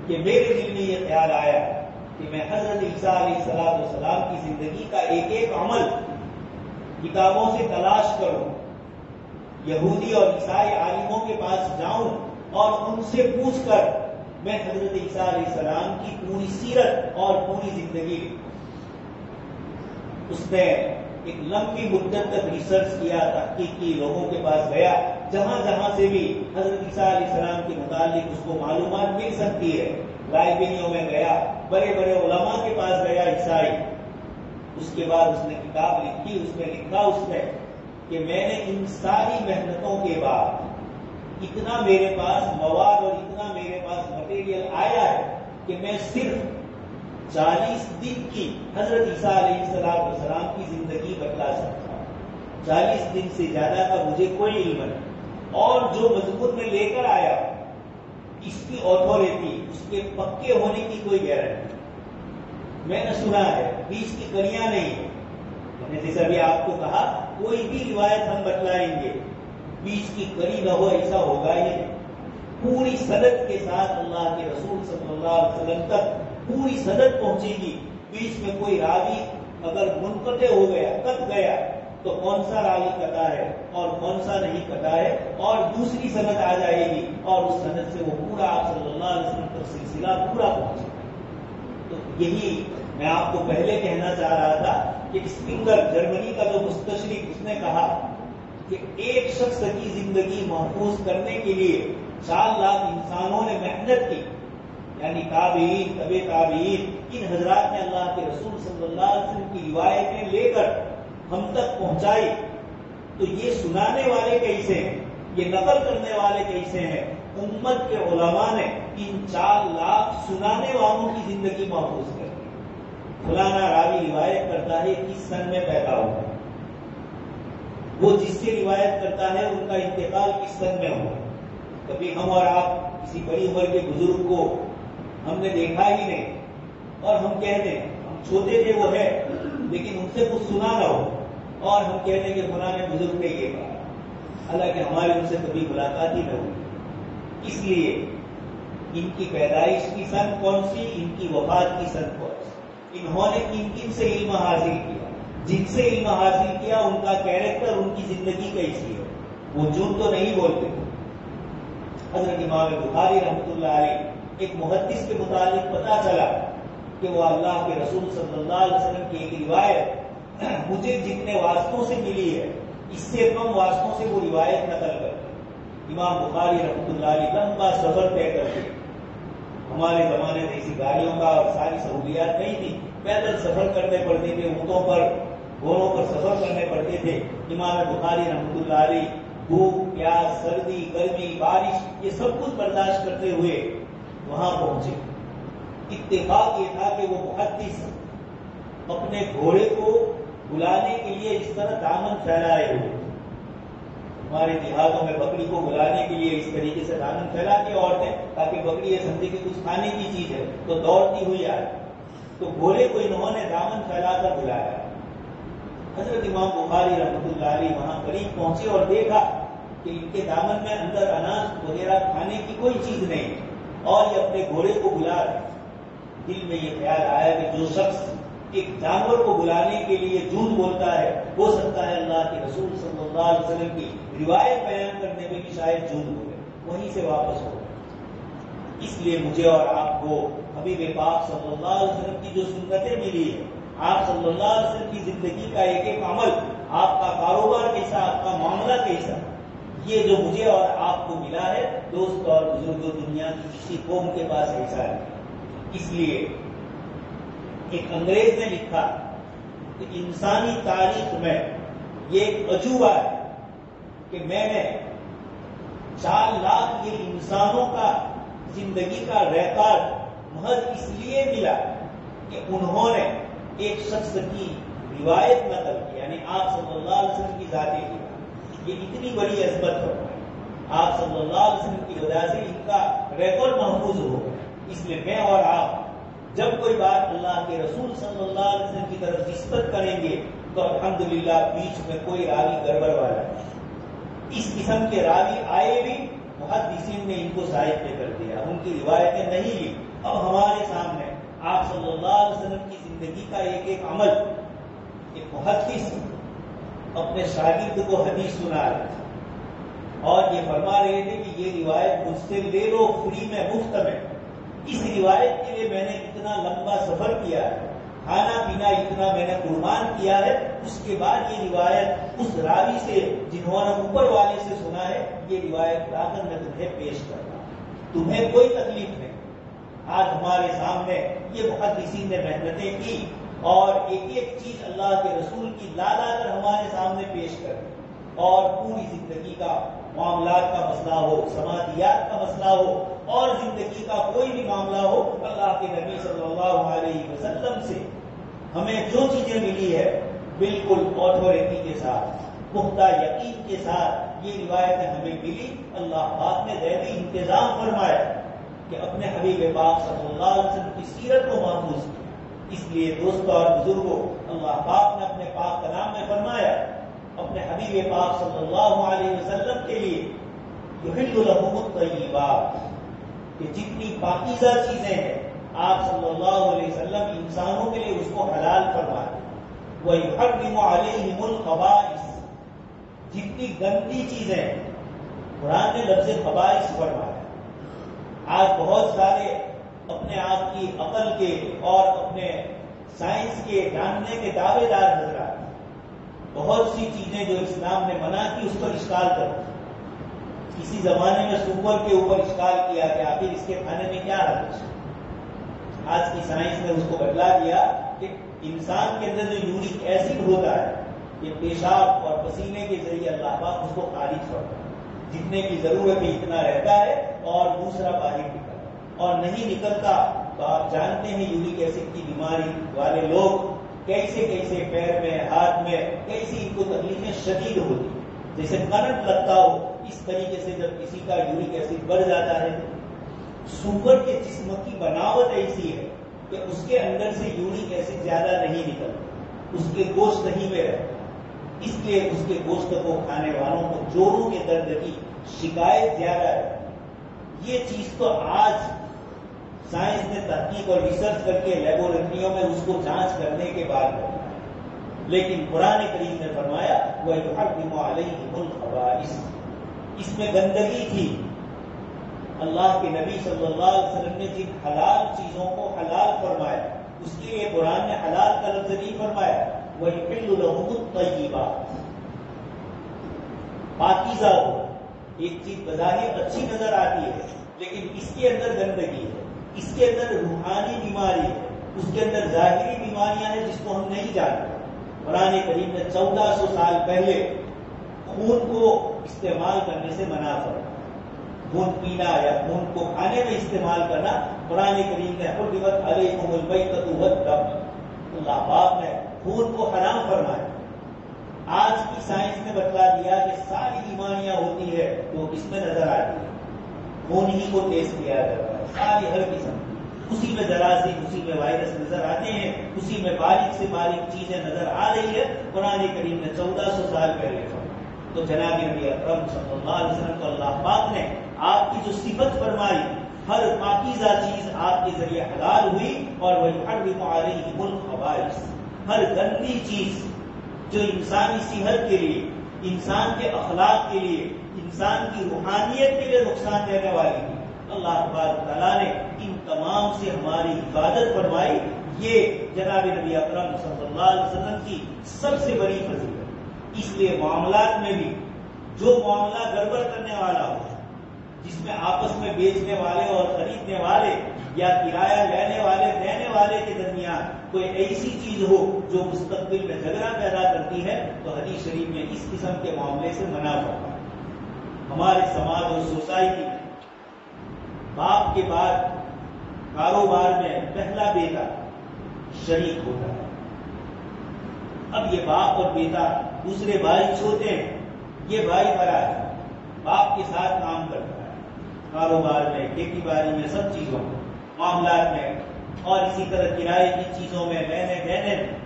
کہ میرے دل میں یہ خیال آیا کہ میں حضرت عیسیٰ علیہ السلام کی زندگی کا ایک ایک عمل کتابوں سے تلاش کروں، یہودی اور عیسائی عالموں کے پاس جاؤں اور ان سے پوچھ کر میں حضرت عیسیٰ علیہ السلام کی پوری سیرت اور پوری زندگی لکھوں. اس نے ایک لمبی مدت تک ریسرچ کیا، تحقیق کی، لوگوں کے پاس گیا، جہاں جہاں سے بھی حضرت عیسیٰ علیہ السلام کے متعلق اس کو معلومات مل سکتی ہے، لائبریریوں میں گیا، بڑے بڑے علماء کے پاس گیا عیسائی. اس کے بعد اس نے کتاب لکھی. اس میں لکھا اس نے کہ میں نے ان ساری محنتوں کے بعد اتنا میرے پاس مواد اور اتنا میرے پاس مٹیریل آیا ہے کہ میں صرف 40 دن کی حضرت عیسیٰ علیہ السلام کی زندگی بتلا سکتا ہوں. 40 دن سے زیادہ کا مجھے کوئی علم نہیں. اور جو مضمون میں لے کر آیا اس کی اتھارٹی، اس کے پکے ہونے کی کوئی گارنٹی میں نے سنا ہے، بیچ کی کڑیاں نہیں ہے. میں نے جیسا بھی آپ کو کہا کوئی بھی روایت ہم بتلائیں گے، بیچ کی کڑی نہ ہو ایسا ہوگا ہی نہیں. پوری سند کے ساتھ اللہ کے رسول صلی اللہ علیہ وسلم تک پوری سند پہنچے گی. بیچ میں کوئی راوی اگر منقطع ہو گیا، کٹ گیا، تو کون سا راوی کٹا ہے اور کون سا نہیں کٹا ہے، اور دوسری سند آ جائے گی اور اس سند سے وہ پورا آپ صلی اللہ علیہ وسلم تک سلسلہ پورا پہنچے گا. تو یہی میں آپ کو پہلے کہنا چاہ رہا تھا کہ اسپنگر جرمنی کا جو مستشرق، اس نے کہا کہ ایک شخص کی زندگی محفوظ کرنے کے لیے 4 لاکھ انسانوں نے محنت کی، یعنی تابعین، تبع تابعین، ان حضرات نے اللہ کے رسول صلی اللہ علیہ وسلم کی روایتیں لے کر ہم تک پہنچائی. تو یہ سنانے والے کیسے ہیں، یہ نقل کرنے والے کیسے ہیں؟ امت کے علماء نے ان 4 لاکھ سنانے والوں کی زندگی محفوظ کر دی. فلانا راوی روایت کرتا ہے کس سن میں پیدا ہوا، وہ جس سے روایت کرتا ہے ان کا انتقال کس سن میں ہوا. کبھی ہم اور آپ کسی بڑی عمر کے بزرگ کو ہم نے دیکھا ہی نہیں اور ہم کہتے ہیں ہم چھوٹے تھے وہ ہے، لیکن ان سے کچھ سنا نہ ہو اور ہم کہتے ہیں کہ فلانے بزرگ نے یہ کہا، حالانکہ ہماری ان سے کبھی ملاقات ہی نہ ہوئی. اس لیے ان کی پیدائش کی سن کون سی، ان کی وفات کی سن کون سی، انہوں نے کن کن سے علم حاصل کیا، جن سے علم حاصل کیا ان کا کیریکٹر، ان کی زندگی کیسی ہے، وہ جھوٹ تو نہیں بولتے. حضرت امام بخاری رحمۃ اللہ علیہ ایک محدث کے متعلق پتا چلا کہ وہ اللہ کے رسول صلی اللہ علیہ وسلم کی ایک روایت مجھے جتنے واسطوں سے ملی ہے اس سے کم واسطوں سے وہ روایت نقل کرتے. امام بخاری رحمۃ اللہ علیہ لمبا سفر طے کرتے. ہمارے زمانے میں ایسی گاڑیوں کا اور ساری سہولیات نہیں تھی، پیدل سفر کرنے پڑتے تھے، اونٹوں پر، گھوڑوں پر سفر کرنے پڑتے تھے. امام بخاری رحمۃ اللہ علیہ بھوک، پیاس، سردی، گرمی، بارش یہ سب کچھ برداشت کرتے ہوئے وہاں پہنچے. اتفاق یہ تھا کہ وہ محدث اپنے گھوڑے کو بلانے کے لیے اس طرح دامن پھیلائے ہوئے. ہمارے دیہاتوں میں بکری کو بلانے کے لیے اس طریقے سے دامن پھیلاتی عورتیں، تاکہ بکری یہ سمجھے کہ کچھ کھانے کی چیز ہے تو دوڑتی ہوئی آئے. تو گھوڑے کو انہوں نے دامن پھیلا کر بلایا. حضرت امام بخاری رحمۃ اللہ علیہ وہاں قریب پہنچے اور دیکھا کہ ان کے دامن میں اندر اناج وغیرہ کھانے کی کوئی چیز نہیں اور یہ اپنے گھوڑے کو بلا رہے. دل میں یہ خیال آیا کہ جو شخص ایک جانور کو بلانے کے لیے جھوٹ بولتا ہے، ہو سکتا ہے اللہ کے رسول صلی اللہ علیہ وسلم کی روایت بیان کرنے میں بھی شاید جھوٹ بولے، وہیں سے واپس ہو. اس لیے مجھے اور آپ کو حبیب پاک صلی اللہ علیہ وسلم کی جو سنتیں ملی ہے، آپ صلی اللہ علیہ وسلم کی زندگی کا ایک ایک عمل، آپ کا کاروبار کیسا، آپ کا معاملہ کیسا، یہ جو مجھے اور آپ کو ملا ہے، دوست اور بزرگوں دنیا کی کسی قوم کے پاس ایسا ہے. اس لیے ایک انگریز نے لکھا کہ انسانی تاریخ میں یہ ایک عجوبہ ہے کہ میں نے 4 لاکھ یہ انسانوں کا زندگی کا ریکارڈ محض اس لیے ملا کہ انہوں نے ایک شخص کی روایت نقل کی، یعنی آپ صلی اللہ علیہ وسلم کی ذاتی کی، یہ اتنی بڑی عظمت ہے آپ صلی اللہ علیہ وسلم کی وجہ سے ان کا ریکارڈ محفوظ ہو گیا. اس لیے میں اور آپ جب کوئی بات اللہ کے رسول صلی اللہ علیہ وسلم کی طرف نسبت کریں گے تو الحمدللہ بیچ میں کوئی راوی گڑبڑ والا نہیں. اس قسم کے راوی آئے بھی محدثین نے ان کو ضائع کر دیا، ان کی روایتیں نہیں لی. اب ہمارے سامنے آپ صلی اللہ علیہ وسلم کی زندگی کا ایک ایک عمل، ایک محدث اپنے شاگرد کو حدیث سنا رہے تھے اور یہ فرما رہے تھے کہ یہ روایت مجھ سے لے لو فری میں، مفت میں. اس روایت کے لیے میں نے اتنا لمبا سفر کیا ہے، کھانا پینا اتنا میں نے قربان کیا ہے، اس کے بعد یہ روایت اس راوی سے جنہوں نے اوپر والے سے سنا ہے، یہ روایت لا کر میں تمہیں پیش کرتا ہوں، تمہیں کوئی تکلیف نہیں. آج ہمارے سامنے یہ محدثین نے محنتیں کی اور ایک ایک چیز اللہ کے رسول کی لا کر ہمارے سامنے پیش کر دی. اور پوری زندگی کا معاملات کا مسئلہ ہو، سماجیات کا مسئلہ ہو اور زندگی کا کوئی بھی معاملہ ہو، اللہ کے نبی صلی اللہ علیہ وسلم سے ہمیں جو چیزیں ملی ہے بالکل آتھورٹی کے ساتھ، پختہ یقین کے ساتھ یہ روایتیں ہمیں ملی. اللہ پاک نے ذہنی انتظام فرمایا کہ اپنے حبیب پاک صلی اللہ علیہ وسلم کی سیرت کو محفوظ کیا. اس لیے دوستوں اور بزرگوں، اللہ پاک نے اپنے پاک کلام میں فرمایا اپنے حبیب پاک صلی اللہ علیہ وسلم کے لیے یحل لهم الطیبات، کہ جتنی پاکیزہ چیزیں ہیں آپ صلی اللہ علیہ وسلم انسانوں کے لیے اس کو حلال فرمائے. وَيُحَرِّمُ عَلَيْهِمُ الْخَبَائِثَ، جتنی گندی چیزیں قرآن نے لفظ خبائث فرمایا. آج بہت سارے اپنے آپ کی عقل کے اور اپنے سائنس کے جاننے کے دعوے دار حضرات بہت سی چیزیں جو اسلام نے منع کی اس پر اشکال کرتے. کسی زمانے میں سوپر کے اوپر اشکال کیا کہ آخر اس کے کھانے میں کیا رکھا. آج کی سائنس نے اس کو بدلا دیا کہ انسان کے اندر جو یورک ایسڈ ہوتا ہے یہ پیشاب اور پسینے کے ذریعے اللہ پاک اس کو خارج کرتا ہے. جتنے کی ضرورت ہے اتنا رہتا ہے اور دوسرا باہر نکلتا اور نہیں نکلتا. تو آپ جانتے ہیں یورک ایسڈ کی بیماری والے لوگ کیسے کیسے پیر میں، ہاتھ میں کیسی ان کو تکلیفیں شدید ہوتی، جیسے کرنٹ لگتا ہو. اس طریقے سے جب کسی کا یورک ایسڈ بڑھ جاتا ہے، سور کے جسم کی بناوٹ ایسی ہے کہ اس کے اندر سے یورک ایسڈ زیادہ نہیں نکلتا، اس کے گوشت نہیں میں رہتا. اس لیے اس کے گوشت کو کھانے والوں کو جوڑوں کے درد کی شکایت زیادہ ہے. یہ چیز تو آج سائنس نے تحقیق اور ریسرچ کر کے لیبورٹریوں میں اس کو جانچ کرنے کے بعد بتایا. لیکن قرآن کریم نے فرمایا وَيُحَرِّمُ عَلَيْهِمُ الْخَبَائِثَ، اس میں گندگی تھی. اللہ کے نبی صلی اللہ علیہ وسلم نے جن حلال چیزوں کو حلال فرمایا اس کے لیے قرآن نے حلال کا لفظ نہیں فرمایا. وَيُحِلُّ لَهُمُ الطَّيِّبَاتِ، پاکیزہ ہو. ایک چیز بظاہر اچھی نظر آتی ہے لیکن اس کے اندر گندگی ہے، اس کے اندر روحانی بیماری ہے، اس کے اندر ظاہری بیماریاں ہیں جس کو ہم نہیں جانتے. قرآن کریم نے 1400 سال پہلے خون کو استعمال کرنے سے منع فرمایا. خون پینا یا خون کو کھانے میں استعمال کرنا قرآن کریم نے حرمت علیکم المیتۃ والدم، اللہ پاک نے خون کو حرام فرمایا. آج کی سائنس نے بتلا دیا کہ ساری بیماریاں ہوتی ہے تو اس میں نظر آتی ہے. خون ہی کو ٹیسٹ کیا جاتا ہے، ساری ہر قسم کی، اسی میں جراثیم، اسی میں وائرس نظر آتے ہیں، اسی میں باریک سے باریک چیزیں نظر آ رہی ہے. قرآن کریم نے 1400 سال پہلے تو جناب نبی اکرم صلی اللہ علیہ وسلم کو اللہ پاک نے آپ کی جو صفت فرمائی، ہر پاکیزہ چیز آپ کے ذریعے حلال ہوئی. اور وَيُحَرِّمُ عَلَيْهِمُ الْخَبَائِثَ، ہر گندی چیز جو انسانی صحت کے لیے، انسان کے اخلاق کے لیے، انسان کی روحانیت کے لیے نقصان دینے والی تھی، اللہ تبارک تعالیٰ نے ان تمام سے ہماری حفاظت فرمائی. یہ جناب نبی اکرم صلی اللہ علیہ وسلم کی سب سے بڑی فضیلت. اس لیے معاملات میں بھی جو معاملہ گڑبڑ کرنے والا ہو، جس میں آپس میں بیچنے والے اور خریدنے والے یا کرایہ لینے والے دینے والے کے درمیان کوئی ایسی چیز ہو جو مستقبل میں جھگڑا پیدا کرتی ہے، تو حدیث شریف میں اس قسم کے معاملے سے منع فرمایا. ہمارے سماج اور سوسائٹی باپ کے بعد کاروبار میں پہلا بیٹا شریک ہوتا ہے. اب یہ باپ اور بیٹا دوسرے بھائی چھوٹے ہیں، یہ بھائی بڑا ہے، باپ کے ساتھ کام کرتا ہے، کاروبار میں، کھیتی باڑی میں، سب چیزوں میں، معاملات میں، اور اسی طرح کرائے کی چیزوں میں، لینے دینے میں۔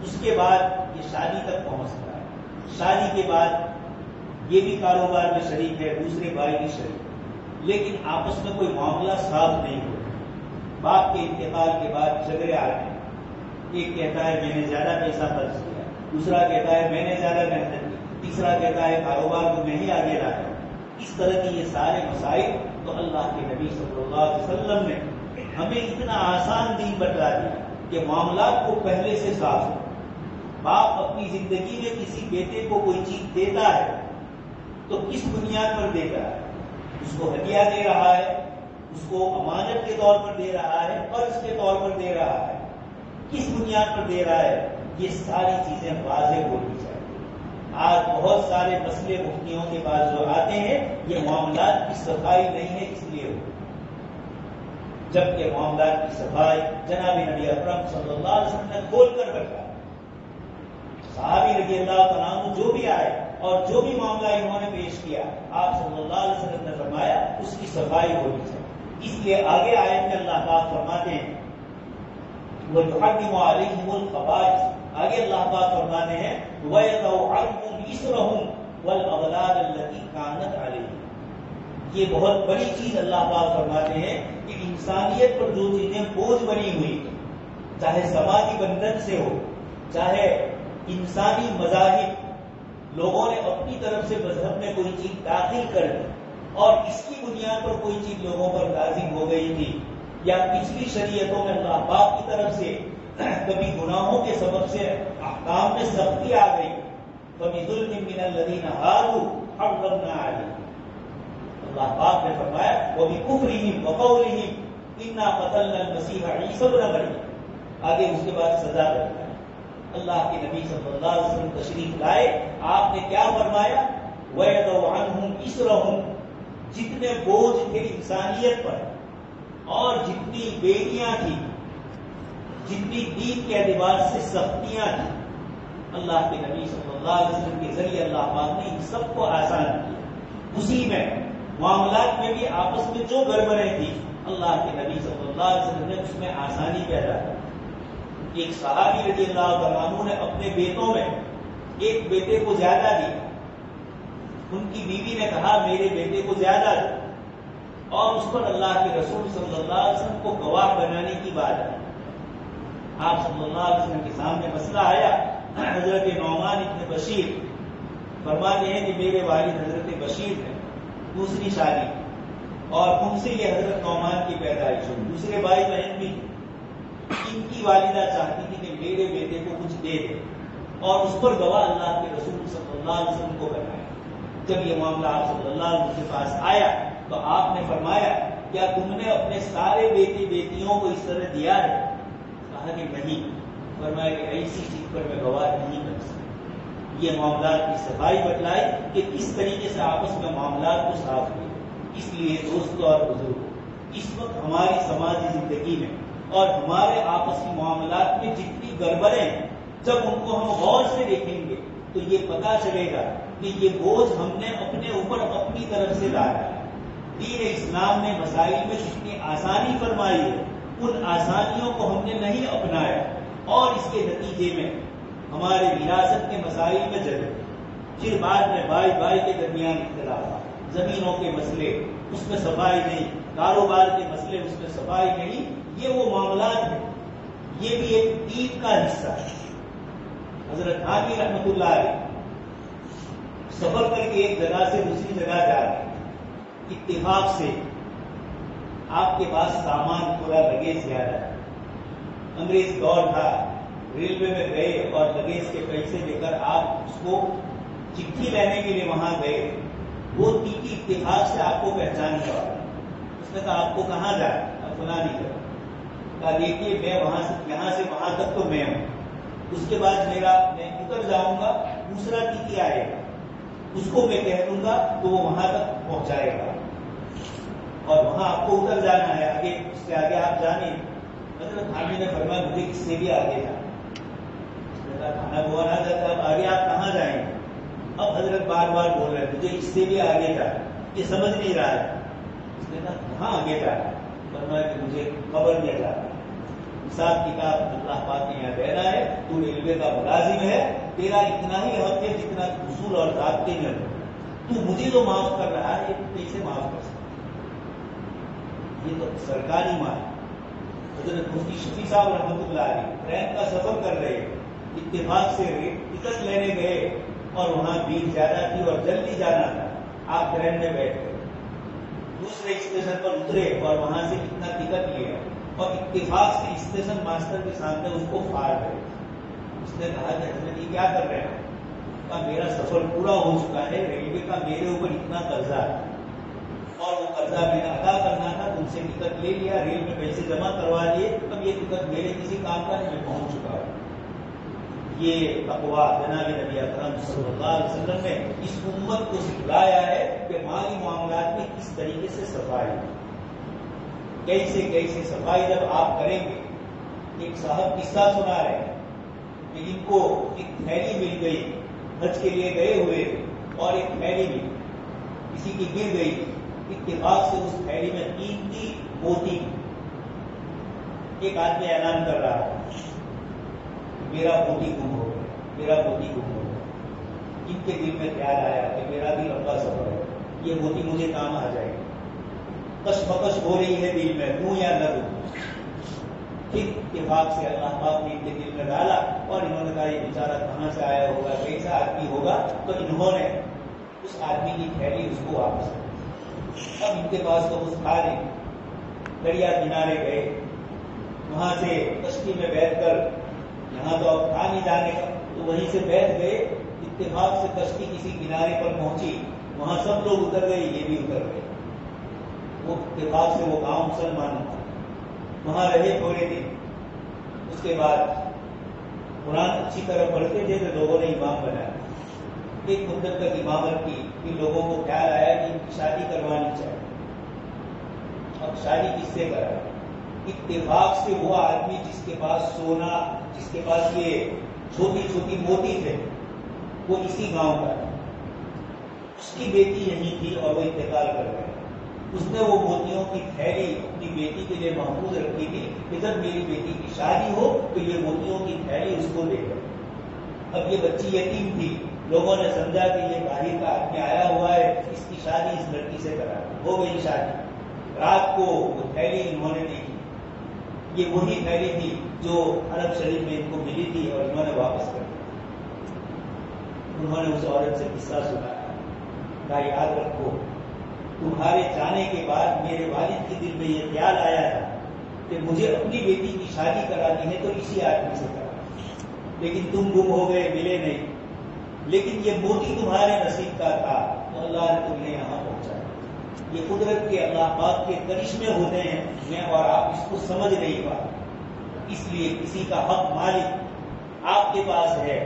اس کے بعد یہ شادی تک پہنچتا ہے، شادی کے بعد یہ بھی کاروبار میں شریک ہے، دوسرے بھائی بھی شریک ہے، لیکن آپس میں کوئی معاملہ صاف نہیں ہوتا۔ باپ کے انتقال کے بعد جھگڑے آتے ہیں، ایک کہتا ہے میں نے زیادہ پیسہ خرچ کیا، دوسرا کہتا ہے میں نے زیادہ محنت کی، تیسرا کہتا ہے کاروبار کو میں ہی آگے لایا۔ اس طرح کی یہ سارے مسائل تو اللہ کے نبی صلی اللہ علیہ وسلم نے ہمیں اتنا آسان دین بتلا دیا کہ معاملات کو پہلے سے صاف ہو۔ باپ اپنی زندگی میں کسی بیٹے کو کوئی چیز دیتا ہے تو کس بنیاد پر دیتا ہے؟ اس کو ہدیہ دے رہا ہے، اس کو امانت کے طور پر دے رہا ہے، قرض کے طور پر دے رہا ہے، کس بنیاد پر دے رہا ہے؟ یہ ساری چیزیں واضح ہونی چاہیے۔ آج بہت سارے مسئلے مفتیوں کے پاس جو آتے ہیں یہ معاملات کی صفائی نہیں ہے، اس لیے ہو، جبکہ معاملات کی صفائی جناب نبی اکرم صلی اللہ علیہ وسلم نے کھول کر رکھا۔ صحابی رضی اللہ تعالیٰ عنہ جو بھی آئے اور جو بھی معاملہ انہوں نے پیش کیا، آپ صلی اللہ علیہ وسلم نے فرمایا اس کی صفائی ہونی چاہیے۔ اس لیے آگے آیت میں اللہ پاک فرماتے ہیں وَيُحَرِّمُ عَلَيْهِمُ الْخَبَائِثَ، آگے اللہ پاک فرماتے ہیں وَيَضَعُ عَنْهُمْ إِصْرَهُمْ وَالْأَغْلَالَ الَّتِي كَانَتْ عَلَيْهِمْ۔ یہ بہت بڑی چیز اللہ پاک فرماتے ہیں کہ انسانیت پر جو چیزیں بوجھ بنی ہوئی، چاہے سماجی بندھن سے ہو، چاہے انسانی مذاہب، لوگوں نے اپنی طرف سے مذہب میں کوئی چیز داخل کر دی اور اس کی بنیاد پر کوئی چیز لوگوں پر لازم ہو گئی تھی، یا پچھلی شریعتوں میں اللہ پاک کی طرف سے کبھی گناہوں کے سبب سے احکام میں سختی آ گئی، فَبِظُلْمٍ مِّنَ الَّذِينَ هَادُوا حَرَّمْنَا عَلَيْهِمْ، اللہ پاک نے فرمایا وَبِكُفْرِهِمْ وَقَوْلِهِمْ إِنَّا قَتَلْنَا الْمَسِيحَ عِيسَى ابْنَ مَرْيَمَ، آگے اس کے بعد سزا کرتا ہے۔ اللہ کے نبی صلی اللہ علیہ وسلم تشریف لائے، آپ نے کیا فرمایا؟ وَيَضَعُ عَنْهُمْ إِصْرَهُمْ، جتنے بوجھ تھے انسانیت پر اور جتنی بیڑیاں تھیں، جتنی دین کے اعتبار سے سختیاں تھیں، اللہ کے نبی صلی اللہ علیہ وسلم کے ذریعے اللہ پاک نے ان سب کو آسان کیا۔ اسی میں معاملات میں بھی آپس میں جو گڑبڑیں تھیں، اللہ کے نبی صلی اللہ علیہ وسلم نے اس میں آسانی پیدا کی۔ ایک صحابی رضی اللہ عنہ نے اپنے بیٹوں میں ایک بیٹے کو زیادہ دیا، ان کی بیوی نے کہا میرے بیٹے کو زیادہ دو، اور اس پر اللہ کے رسول صلی اللہ علیہ وسلم کو گواہ بنانے کی بات ہے۔ آپ صلی اللہ علیہ وسلم کے سامنے مسئلہ آیا، حضرت نعمان ابن بشیر فرماتے ہیں کہ میرے والد حضرت بشیر ہیں، دوسری شادی، اور ان سے یہ حضرت نعمان کی پیدائش ہوئی، دوسرے بھائی بہن بھی تھے، ان کی والدہ چاہتی تھی کہ میرے بیٹے کو کچھ دے دے، اور اس پر گواہ اللہ کے رسول صلی اللہ علیہ وسلم کو بنایا۔ جب یہ معاملہ آپ صلی اللہ علیہ وسلم کے پاس آیا تو آپ نے فرمایا کیا تم نے اپنے سارے بیٹے بیٹیوں کو اس طرح دیا ہے؟ کہا کہ نہیں۔ فرمایا کہ ایسی چیز پر میں گواہ نہیں بن سکتا۔ یہ معاملات کی صفائی بتلائی کہ کس طریقے سے آپس میں معاملات کو صاف کیا۔ اس لیے دوستوں اور بزرگوں، اس وقت ہماری سماجی زندگی میں اور ہمارے آپسی معاملات میں جتنی گڑبڑیں ہیں، جب ان کو ہم غور سے دیکھیں گے تو یہ پتا چلے گا کہ یہ بوجھ ہم نے اپنے اوپر اپنی طرف سے لایا ہے۔ دین اسلام نے مسائل میں جتنی آسانی فرمائی ہے، ان آسانیوں کو ہم نے نہیں اپنایا، اور اس کے نتیجے میں ہمارے وراثت کے مسائل میں جگہ، پھر بعد میں بھائی بھائی کے درمیان اختلاف، زمینوں کے مسئلے اس میں صفائی نہیں، کاروبار کے مسئلے اس میں صفائی نہیں، یہ وہ معاملات ہیں، یہ بھی ایک دین کا حصہ ہے۔ حضرت عالی رحمۃ اللہ علیہ سفر کر کے ایک جگہ سے دوسری جگہ جا رہے ہیں، اتفاق سے آپ کے پاس سامان تھوڑا لگیج زیادہ ہے، انگریز دور تھا، ریلوے میں گئے اور لگیج کے پیسے لے کر آپ اس کو چٹھی لینے کے لیے وہاں گئے، وہ ٹی اتفاق سے آپ کو پہچان کیا، اس نے کہا آپ کو کہاں جائے؟ فلانی جگہ۔ کہا دیکھیے میں یہاں سے وہاں تک تو میں ہوں، اس کے بعد میں اتر جاؤں گا، دوسرا ٹی آئے گا، اس کو میں کہہ دوں گا تو وہ وہاں تک پہنچائے گا، اور وہاں آپ کو اتر جانا ہے، آگے اس سے آگے آپ جانے۔ حضرت حامی نے فرمایا مجھے اس سے بھی آگے جانا، کھانا حضرت بار بار بول رہے ہیں مجھے اس سے بھی آگے جا، یہ سمجھ نہیں رہا ہے. اس نے کہا کہاں آگے جا؟ فرمایا کہ مجھے خبر نہیں جاتا. حساب کتاب اللہ پاک نے یہاں دے رہا ہے، تو ریلوے کا ملازم ہے، تیرا اتنا ہی حق ہے جتنا اصول اور ضابطے میں ہو. تو مجھے تو معاف کر رہا ہے، کیسے معاف کر سکتا؟ یہ تو سرکاری مال. حضرت مفتی شفیع صاحب رحمۃ اللہ علیہ ٹرین کا سفر کر رہے، اتفاق سے ٹکٹ لینے گئے اور وہاں بھیڑ زیادہ تھی اور جلدی جانا تھا. آپ ٹرین میں بیٹھ گئے، دوسرے اسٹیشن پر اترے اور وہاں سے اتنا ٹکٹ لیا اور اتفاق سے اسٹیشن ماسٹر کے سامنے اس کو پھاڑ گئے. اس نے کہا کہ حضرت یہ کیا کر رہے ہیں؟ کہا میرا سفر پورا ہو چکا ہے، ریلوے کا میرے اوپر اتنا قرضہ ہے اور وہ قرضہ میں نے ادا کرنا تھا، تم سے ٹکٹ لے لیا، ریل میں پیسے جمع کروا لیے، اب یہ ٹکٹ میرے کسی کام کا نہیں، میں پہنچ چکا ہوں. یہ تقویٰ جناب نبی اکرم صلی اللہ علیہ وسلم نے اس امت کو سکھلایا ہے کہ مالی معاملات میں کس طریقے سے صفائی، کیسے صفائی جب آپ کریں گے. ایک صاحب قصہ سنا رہے ہیں کہ ان کو ایک تھیلی مل گئی، حج کے لیے گئے ہوئے اور ایک تھیلی ملی، کسی کی گر گئی، اتفاق سے اس تھیلی میں قیمتی موتی. ایک آدمی اعلان کر رہا ہے میرا موتی گم ہو گیا، میرا موتی گم ہو گیا. ان کے دل میں خیال آیا کہ میرا بھی لمبا سفر ہے، یہ موتی مجھے کام آ جائے گا. کشمکش ہو رہی ہے دل میں، دوں یا نہ دوں. پھر اتفاق سے اللہ پاک نے ان کے دل میں ڈالا اور انہوں نے کہا یہ بیچارہ کہاں سے آیا ہوگا، کیسا آدمی ہوگا. تو انہوں نے اس آدمی کی تھیلی اس کو واپس کر. اب ان کے پاس تو اس تھا نہیں. دریا کنارے گئے، وہاں سے کشتی میں بیٹھ کر، یہاں تو اب تھا نہیں جانے کا، تو وہیں سے بیٹھ گئے. اتفاق سے کشتی کسی کنارے پر پہنچی، وہاں سب لوگ اتر گئے، یہ بھی اتر گئے. وہ اتفاق سے وہ گاؤں مسلمان تھا، وہاں رہے تھوڑے دن. اس کے بعد قرآن اچھی طرح پڑھتے تھے تو لوگوں نے امام بنایا. ایک مدت تک امامت کی، پھر لوگوں کو خیال آیا کہ ان کی شادی کروانی چاہیے. اب شادی کس سے کرائے؟ اتفاق سے وہ آدمی جس کے پاس سونا، جس کے پاس یہ چھوٹی چھوٹی موتی تھے، وہ اسی گاؤں کا ہے. اس کی بیٹی یہیں تھی اور وہ انتقال کر گئے. اس نے وہ موتیوں کی تھیلی اپنی بیٹی کے لیے محفوظ رکھی تھی کہ جب میری بیٹی کی شادی ہو تو یہ موتیوں کی تھیلی اس کو دے گئے. اب یہ بچی یتیم تھی، لوگوں نے سمجھا کہ یہ باہر کا آدمی آیا ہوا ہے، اس کی شادی اس لڑکی سے کرا. ہو گئی شادی. رات کو وہ تھیلی انہوں نے دی. یہ وہی تھیلی تھی جو عرب شریف میں ان کو ملی تھی اور انہوں نے واپس کر دی. انہوں نے اس عورت سے قصہ سنایا، کہا یاد رکھو تمہارے جانے کے بعد میرے والد کے دل میں یہ خیال آیا تھا کہ مجھے اپنی بیٹی کی شادی کرانی ہے تو اسی آدمی سے کرانی، لیکن تم گم ہو گئے، ملے نہیں. لیکن یہ موتی تمہارے نصیب کا تھا تو اللہ نے تمہیں یہاں پہنچایا. یہ قدرت کے اللہ پاک کے کرشمے ہوتے ہیں، میں اور آپ اس کو سمجھ نہیں پاتے. اس لیے کسی کا حق مالک آپ کے پاس ہے،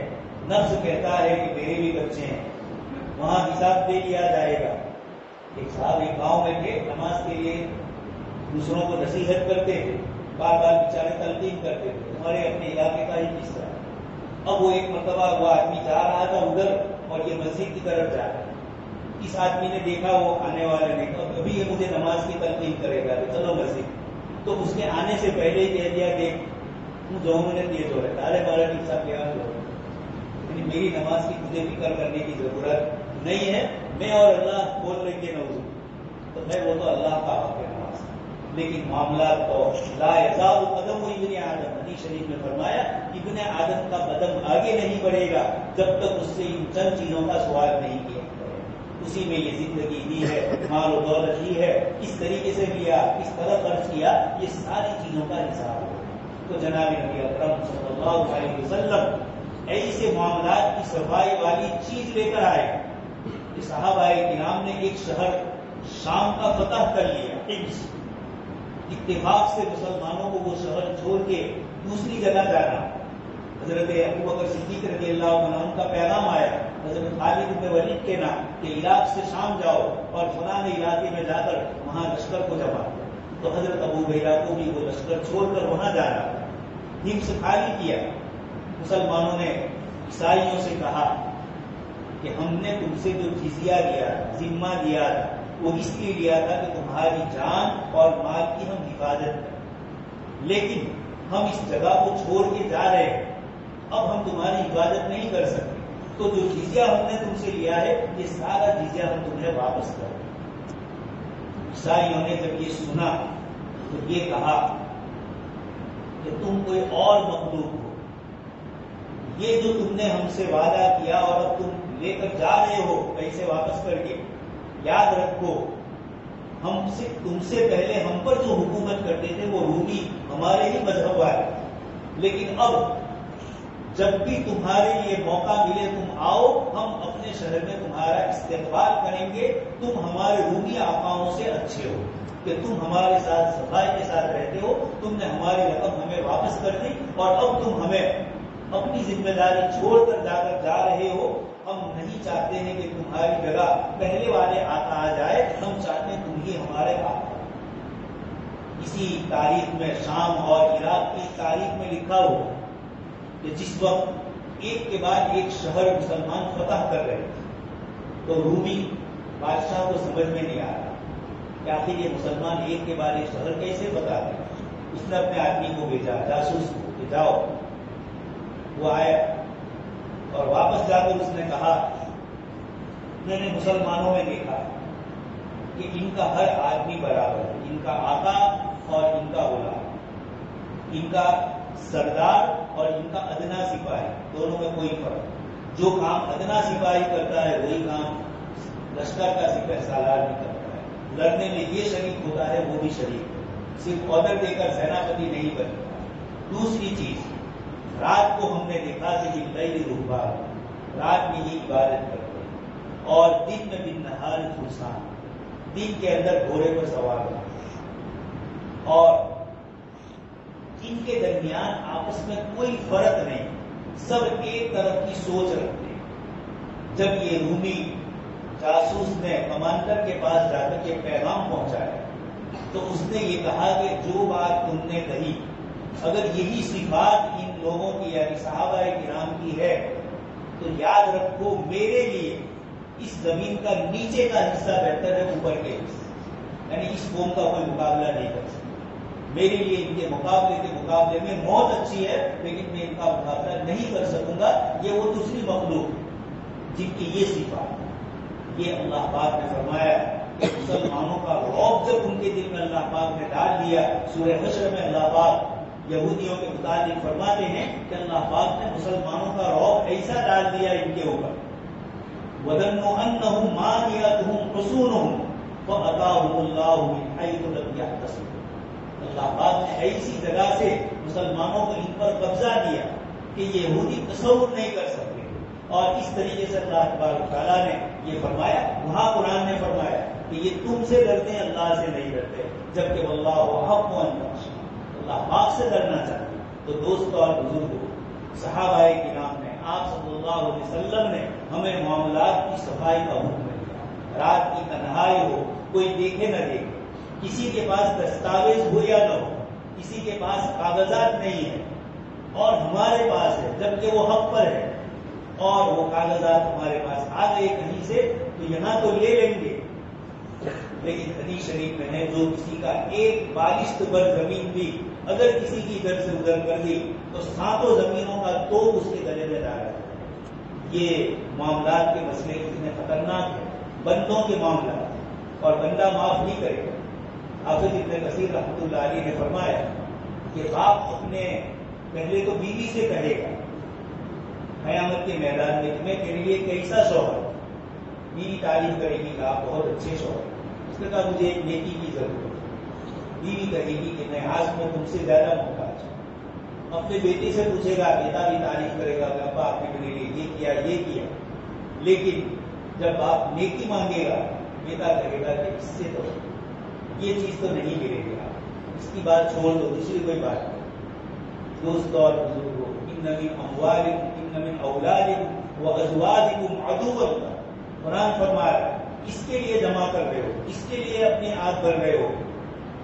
نفس کہتا ہے کہ میرے بھی بچے ہیں، وہاں حساب دے لیا جائے گا. ایک صاحب ایک گاؤں میں تھے، نماز کے لیے دوسروں کو نصیحت کرتے تھے، بار بار بیچارے تلقین کرتے تھے تمہارے اپنے علاقے کا ہی قصہ ہے. اب وہ ایک مرتبہ وہ آدمی جا رہا تھا ادھر اور یہ مسجد کی طرف جا رہا. اس آدمی نے دیکھا وہ آنے والے نہیں، تو کبھی یہ مجھے نماز کی تلقین کرے گا، چلو مسجد. تو اس کے آنے سے پہلے ہی کہہ دیا دیکھ تم 2 منٹ یہ جو ہے تارے بارہ کی سب کیا ہو، میری نماز کی مجھے فکر کرنے کی ضرورت نہیں ہے، میں اور اللہ بول لیں گے نوزو. تو میں وہ تو اللہ کا حق ہے نماز، لیکن معاملات تو لا یزال قدم ابن آدم، حدیث شریف میں فرمایا ابن آدم کا قدم آگے نہیں بڑھے گا جب تک اس سے ان چند چیزوں کا سوال نہیں کیا. اسی میں یہ زندگی دی ہے، مال و دولت دی ہے، کس طریقے سے لیا، کس طرح خرچ کیا، یہ ساری چیزوں کا حساب ہے. تو جناب نبی اکرم صلی اللہ علیہ وسلم ایسے معاملات کی صفائی والی چیز لے کر آئے کہ صحابہ کرام نے ایک شہر شام کا فتح کر لیا، حمص. اتفاق سے مسلمانوں کو وہ شہر چھوڑ کے دوسری جگہ جانا. حضرت ابوبکر صدیق رضی اللہ عنہ کا پیغام آیا حضرت خالد بن ولید کے نام کہ عراق سے شام جاؤ اور فلاں علاقے میں جا کر وہاں لشکر کو جمع کرو. تو حضرت ابو ہریرہ کو بھی وہ لشکر چھوڑ کر وہاں جانا، حمص خالی کیا. مسلمانوں نے عیسائیوں سے کہا کہ ہم نے تم سے جو جزیہ لیا ذمہ دیا تھا وہ اس لیے لیا تھا کہ تمہاری جان اور مال کی ہم حفاظت کریں، لیکن ہم اس جگہ کو چھوڑ کے جا رہے ہیں، اب ہم تمہاری حفاظت نہیں کر سکتے، تو جو جزیہ ہم نے تم سے لیا ہے یہ سارا جزیہ ہم تمہیں واپس کر دیں۔ عیسائیوں نے جب یہ سنا تو یہ کہا کہ تم کوئی اور مخلوق ہو، یہ جو تم نے ہم سے وعدہ کیا اور اب تم لے کر جا رہے ہو پیسے واپس کر کے، یاد رکھو ہم سے تم سے پہلے ہم پر جو حکومت کرتے تھے وہ رومی ہمارے ہی مذہب والے، لیکن اب جب بھی تمہارے لیے موقع ملے تم آؤ، ہم اپنے شہر میں تمہارا استقبال کریں گے، تم ہمارے رومی آقاؤں سے اچھے ہو کہ تم ہمارے ساتھ صفائی کے ساتھ رہتے ہو، تم نے ہماری رقم ہمیں واپس کر دی اور اب تم ہمیں اپنی ذمہ داری چھوڑ کر جا رہے ہو، ہم نہیں چاہتے ہیں کہ تمہاری جگہ پہلے والے آقا آ جائے، ہم چاہتے ہیں تم ہی ہمارے آقا۔ اسی تاریخ میں شام اور عراق کی تاریخ میں لکھا ہو کہ جس وقت ایک کے بعد ایک شہر مسلمان فتح کر رہے تھے تو رومی بادشاہ کو سمجھ میں نہیں آ رہا کہ آخر یہ مسلمان ایک کے بعد ایک شہر کیسے فتح کرے۔ اس نے اپنے آدمی کو بھیجا، جاسوس کو، کہ جاؤ۔ وہ آیا اور واپس جا کر اس نے کہا میں نے مسلمانوں میں دیکھا کہ ان کا ہر آدمی برابر ہے، ان کا آقا اور ان کا غلام، ان کا سردار اور ان کا ادنا سپاہی، دونوں میں کوئی فرق۔ جو کام ادنا سپاہی کرتا ہے وہی کام لشکر کا سپہ سالار بھی کرتا ہے۔ لڑنے میں یہ شریک ہوتا ہے وہ بھی شریک ہے، صرف آرڈر دے کر سیناپتی نہیں بنتا۔ دوسری چیز، رات کو ہم نے دیکھا کہ باللیل رہبان، رات میں یہ عبادت کرتے ہیں اور دن میں بالنہار فرسان، دن کے اندر گھوڑے پر سوار ہوتے، اور ان کے درمیان آپس میں کوئی فرق نہیں، سب ایک طرف کی سوچ رکھتے ہیں۔ جب یہ رومی جاسوس نے کمانڈر کے پاس جا کر کے پیغام پہنچایا تو اس نے یہ کہا کہ جو بات تم نے کہی اگر یہی صفات ان لوگوں کی یعنی صحابہ کرام کی ہے تو یاد رکھو میرے لیے اس زمین کا نیچے کا حصہ بہتر ہے اوپر کے حصے، یعنی اس قوم کا کوئی مقابلہ نہیں کر سکتا۔ میرے لیے ان کے مقابلے میں موت اچھی ہے، لیکن میں ان کا مقابلہ نہیں کر سکوں گا۔ یہ وہ دوسری مخلوق جن کی یہ صفات، یہ اللہ پاک نے فرمایا کہ مسلمانوں کا رعب جب ان کے دل میں اللہ پاک نے ڈال دیا، سورہ حشر میں اللہ پاک یہودیوں کے متعلق فرماتے ہیں کہ اللہ پاک نے مسلمانوں کا رعب ایسا ڈال دیا ان کے اوپر، وَظَنُّوا أَنَّهُمْ مَانِعَتْهُمْ حُصُونُهُمْ فَأَتَاهُمُ اللَّهُ مِنْ حَيْثُ لَمْ يَحْتَسِبُوا۔ اللہ پاک نے ایسی جگہ سے مسلمانوں کو ان پر قبضہ دیا کہ یہودی تصور نہیں کر سکتے، اور اس طریقے سے اللہ تبارک تعالیٰ نے یہ فرمایا، وہاں قرآن نے فرمایا کہ یہ تم سے ڈرتے ہیں، اللہ سے نہیں ڈرتے، جبکہ واللہ احق ان تخشوا، اللہ پاک سے ڈرنا چاہتے۔ تو دوستو اور بزرگوں، صحابہ کرام نے، آپ صلی اللہ علیہ وسلم نے ہمیں معاملات کی صفائی کا حکم دیا۔ رات کی تنہائی ہو، کوئی دیکھے نہ دیکھے، کسی کے پاس دستاویز ہو یا نہ ہو، کسی کے پاس کاغذات نہیں ہے اور ہمارے پاس ہے جبکہ وہ حق پر ہے، اور وہ کاغذات ہمارے پاس آ گئے کہیں سے تو یہاں تو لے لیں گے، لیکن حدیث شریف میں ہے جو کسی کا ایک بالشت بر زمین بھی اگر کسی کی ادھر سے ادھر کر دی تو ساتوں زمینوں کا توپ اس کے گلے میں ڈالا جائے۔ یہ معاملات کے مسئلے کتنے خطرناک ہیں، بندوں کے معاملات، اور بندہ معاف نہیں کرے گا۔ حافظ ابن کثیر رحمۃ اللہ علیہ نے فرمایا کہ باپ اپنے پہلے تو بیوی سے کہے گا قیامت کے میدان میں تمہیں تیرے لیے کیسا شوہر، بیوی تعریف کرے گی کہ آپ بہت اچھے شوہر، اس نے کہا مجھے ایک نیکی کی ضرورت ہے، بیوی کہے گی کہ میں آج میں تم سے زیادہ محتاج ہوں، اپنے بیٹے سے پوچھے گا، بیٹا بھی تعریف کرے گا کہ ابا آپ نے میرے لیے یہ کیا، لیکن جب آپ نیکی مانگے گا بیٹا کہے گا کہ اس سے تو یہ چیز تو نہیں ملے گی، اس کی بات چھوڑ دو، دوسری کوئی بات نہیں۔ دوستو اور بزرگوں، ان من اموالکم ان من اولادکم وازواجکم عدوا لکم، قرآن فرما رہا ہے اس کے لیے جمع کر رہے ہو، اس کے لیے اپنے آپ بھر رہے ہو،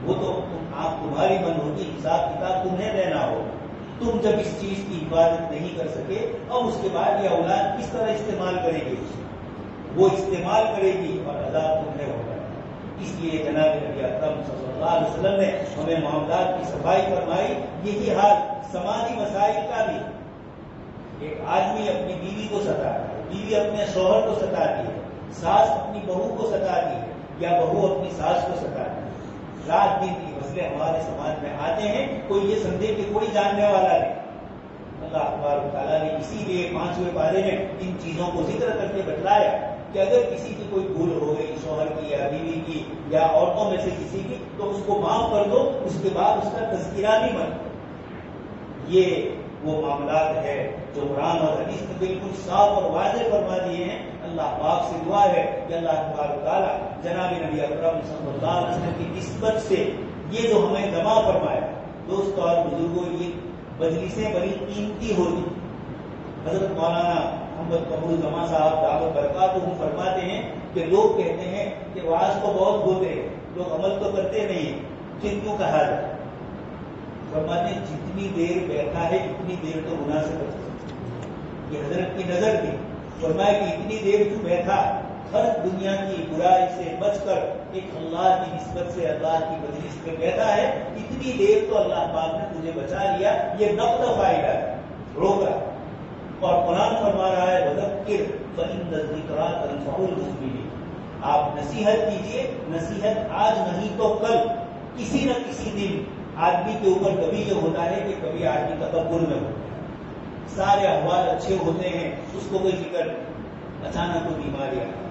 وہ تو آپ تمہاری من ہوگی، حساب کتاب تمہیں دینا ہو، تم جب اس چیز کی حفاظت نہیں کر سکے اب اس کے بعد یہ اولاد کس طرح استعمال کرے گی؟ وہ استعمال کرے گی اور عذاب تمہیں ہوگا۔ اس لیے جناب نبی اکرم صلی اللہ علیہ وسلم نے ہمیں معاملات کی صفائی فرمائی۔ یہی حال سماجی مسائل کا بھی۔ ایک آدمی اپنی بیوی کو ستاتا ہے، بیوی اپنے شوہر کو ستاتی ہے، ساس اپنی بہو کو ستاتی ہے یا بہو اپنی ساس کو ستاتی ہے۔ رات دن کی مسئلے ہمارے سماج میں آتے ہیں، کوئی یہ سمجھے کہ کوئی جاننے والا نہیں۔ اللہ تبارک و تعالیٰ نے اسی لیے 5ویں پارے میں ان چیزوں کو ذکر کر کے بتلایا کہ اگر کسی کی کوئی بھول ہو گئی، شوہر کی یا بیوی کی یا عورتوں میں سے کسی کی، تو اس کو معاف کر دو، اس کے بعد اس کا تذکرہ بھی مت کرو۔ یہ وہ معاملات ہے جو قرآن اور حدیث میں بالکل صاف اور واضح فرما دیے ہیں۔ اللہ پاک سے دعا ہے کہ اللہ تبارک و تعالیٰ جناب نبی اکرم صلی اللہ علیہ وسلم کی نسبت سے یہ جو ہمیں جمع فرمایا۔ دوستوں اور بزرگوں، یہ مجلسیں بڑی قیمتی ہوتی۔ حضرت مولانا محمد قبول جمع صاحب دعوت برکاتہ فرماتے ہیں کہ لوگ کہتے ہیں کہ وعظ تو بہت ہوتے ہیں، لوگ عمل تو کرتے نہیں، پھر کیوں کہا جائے؟ فرماتے ہیں جتنی دیر بیٹھا ہے اتنی دیر تو گناہ سے بچ سکتا ہے۔ یہ حضرت کی نظر تھی۔ فرمایا کہ اتنی دیر تو بیٹھا، ہر دنیا کی برائی سے بچ کر ایک اللہ کی نسبت سے اللہ کی مجلس میں بیٹھا ہے، اتنی دیر تو اللہ پاک نے تجھے بچا لیا۔ یہ نقد فائدہ ہے، روک رہا۔ اور قرآن فرما رہا ہے وذکر فإن الذکریٰ تنفع المؤمنین۔ آپ نصیحت کیجئے، نصیحت آج نہیں تو کل، کسی نہ کسی دن آدمی کے اوپر کبھی یہ ہوتا ہے کہ کبھی آدمی تکبر میں ہوتا ہے، سارے احوال اچھے ہوتے ہیں، اس کو کوئی فکر، اچانک کوئی بیماری آ گئی،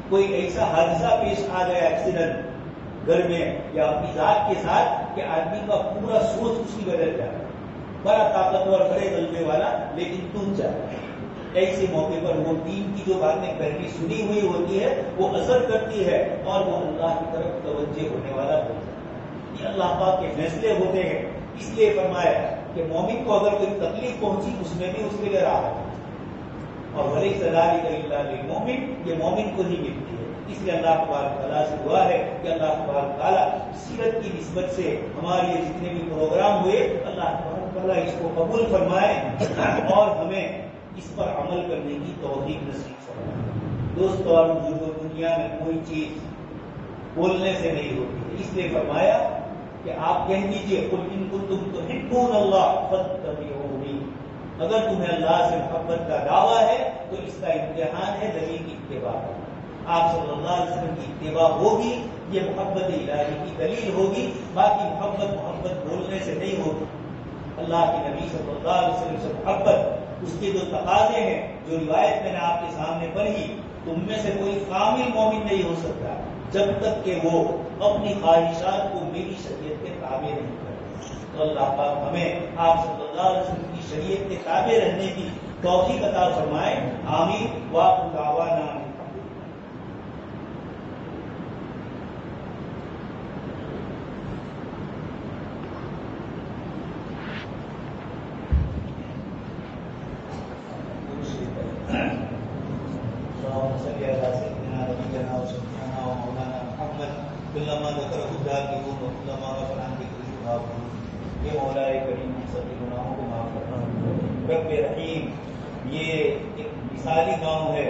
کوئی ایسا حادثہ پیش آ گیا، ایکسیڈنٹ گھر میں یا اپنی ذات کے ساتھ، کہ آدمی کا پورا سوچ اس کی بدل جاتا ہے۔ بڑا طاقتور، بڑے غلبے والا، لیکن ٹوٹ جاتا ہے۔ ایسے موقع پر وہ دین کی جو باتیں پہلی سنی ہوئی ہوتی ہے وہ اثر کرتی ہے اور وہ اللہ کی طرف توجہ ہونے والا ہو جاتا ہے۔ یہ اللہ پاک کے فیصلے ہوتے ہیں۔ اس لیے فرمایا کہ مومن کو اگر کوئی تکلیف پہنچی اس میں بھی اس کے لیے راحت ہے، اور وَلَيْسَ ذَلِكَ إِلَّا لِلْمُؤْمِنِ، یہ مومن کو ہی ملتی ہے۔ اس لیے اللہ تبارک تعالیٰ سے دعا ہے کہ اللہ تبارک تعالیٰ سیرت کی نسبت سے ہمارے یہ جتنے بھی پروگرام ہوئے، اللہ تبارک تعالیٰ اس کو قبول فرمائے اور ہمیں اس پر عمل کرنے کی توفیق نصیب فرمائے۔ دوستوں اور بزرگوں، دنیا میں کوئی چیز بولنے سے نہیں ہوتی ہے، اس لیے فرمایا کہ آپ کہہ دیجیے قُلْ إِن كُنتُمْ تُحِبُّونَ اللَّهَ فَاتَّبِعُونِی۔ اگر تمہیں اللہ سے محبت کا دعویٰ ہے تو اس کا امتحان ہے دلیل کی اتباع۔ آپ صلی اللہ علیہ وسلم کی اتباع ہوگی، یہ محبت الہی کی دلیل ہوگی۔ باقی محبت بولنے سے نہیں ہوگی۔ اللہ کے نبی صلی اللہ علیہ وسلم سے محبت، اس کے جو تقاضے ہیں، جو روایت میں نے آپ کے سامنے پڑھی، تم میں سے کوئی کامل مومن نہیں ہو سکتا جب تک کہ وہ اپنی خواہشات کو میری شریعت کے تابع نہیں کرے۔ تو اللہ پاک ہمیں آپ صلی اللہ علیہ وسلم کی شریعت کے تابع رہنے کی توفیق عطا فرمائے۔ آمین۔ وآخر دعوانا یہ مولا کریم ہم سب کے گناہوں کو معاف کرنا۔ رب رحیم، یہ ایک مثالی گاؤں ہے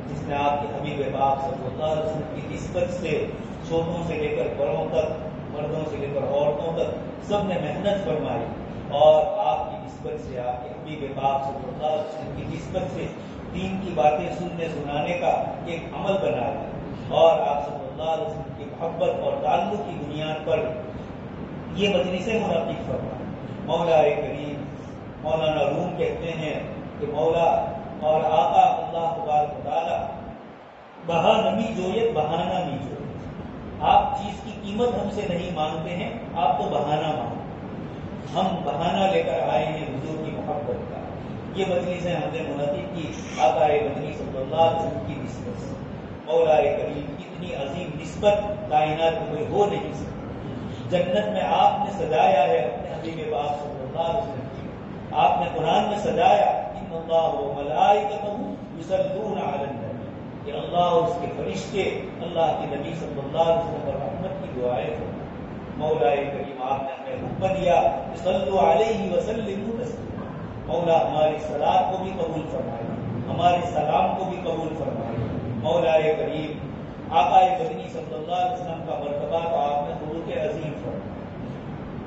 جس میں آپ کے حبیب پاک صلی اللہ علیہ وسلم کی نسبت سے چھوٹوں سے لے کر بڑوں تک، مردوں سے لے کر عورتوں تک سب نے محنت فرمائی، اور آپ کی نسبت سے، آپ کے حبیب پاک صلی اللہ علیہ وسلم کی نسبت سے دین کی باتیں سننے سنانے کا ایک عمل بنا ہے، اور آپ صلی اللہ علیہ وسلم کی محبت اور تعلق کی بنیاد پر یہ مجلسیں منعقد فرمائے۔ مولا کریم، مولانا روم کہتے ہیں کہ مولا اور آقا اللہ تبارک و تعالیٰ بہا نمی جویت بہانہ نہیں جویت۔ آپ چیز کی قیمت ہم سے نہیں مانگتے ہیں، آپ تو بہانہ مانگتے۔ ہم بہانہ لے کر آئے ہیں حضور کی محبت کا۔ یہ مجلسیں ہم نے منعقد کی آقا مدنی صلی اللہ علیہ وسلم کی نسبت سے۔ مولا کریم، اتنی عظیم نسبت کائنات میں ہو نہیں سکتی۔ جنت میں آپ نے سجایا ہے اپنے حبیب پاک صلی اللہ علیہ وسلم کی۔ آپ نے قرآن میں سجایا ان اللہ و ملائکتہ یصلون علی النبی، کہ اللہ اور اس کے فرشتے اللہ کے نبی صلی اللہ علیہ وسلم پر رحمت کی دعائیں ہوں۔ مولا کریم، آپ نے ہمیں حکم دیا صلوا علیہ وسلموا تسلیما، مولا ہماری صلاۃ کو بھی قبول فرمائے، ہمارے سلام کو بھی قبول فرمائے۔ مولا کریم آقا مدنی صلی اللہ علیہ وسلم کا مرتبہ تو آپ نے خلق عظیم فرمایا،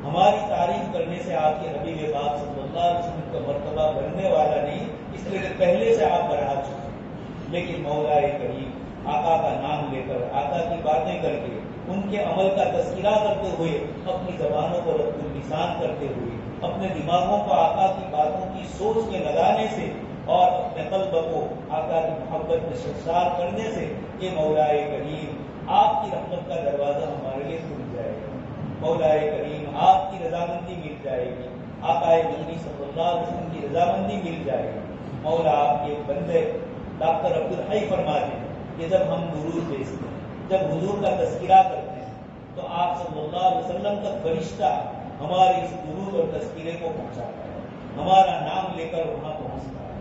ہماری تعریف کرنے سے آپ کے حبیب پاک صلی اللہ علیہ وسلم کا مرتبہ بڑھنے والا نہیں، اس لیے کہ پہلے سے آپ بڑھا چکے ہیں۔ لیکن مولا کریم آقا کا نام لے کر، آقا کی باتیں کر کے، ان کے عمل کا تذکرہ کرتے ہوئے، اپنی زبانوں کو رب اللسان کرتے ہوئے، اپنے دماغوں کو آقا کی باتوں کی سوچ کے لگانے سے اور اپنے قلب کو آقا کی محبت میں سرشار کرنے سے، یہ مولا کریم آپ کی رحمت کا دروازہ ہمارے لیے کھل جائے گا۔ مولا کریم آپ کی رضامندی مل جائے گی، آقا مدنی صلی اللہ علیہ وسلم کی رضامندی مل جائے گی۔ مولا آپ کے بندے ڈاکٹر عبدالحی فرماتے ہیں کہ جب ہم درود بھیجتے ہیں، جب حضور کا تذکرہ کرتے ہیں، تو آپ صلی اللہ علیہ وسلم کا فرشتہ ہمارے اس درود اور تذکرے کو پہنچاتا ہے، ہمارا نام لے کر وہاں پہنچتا ہے۔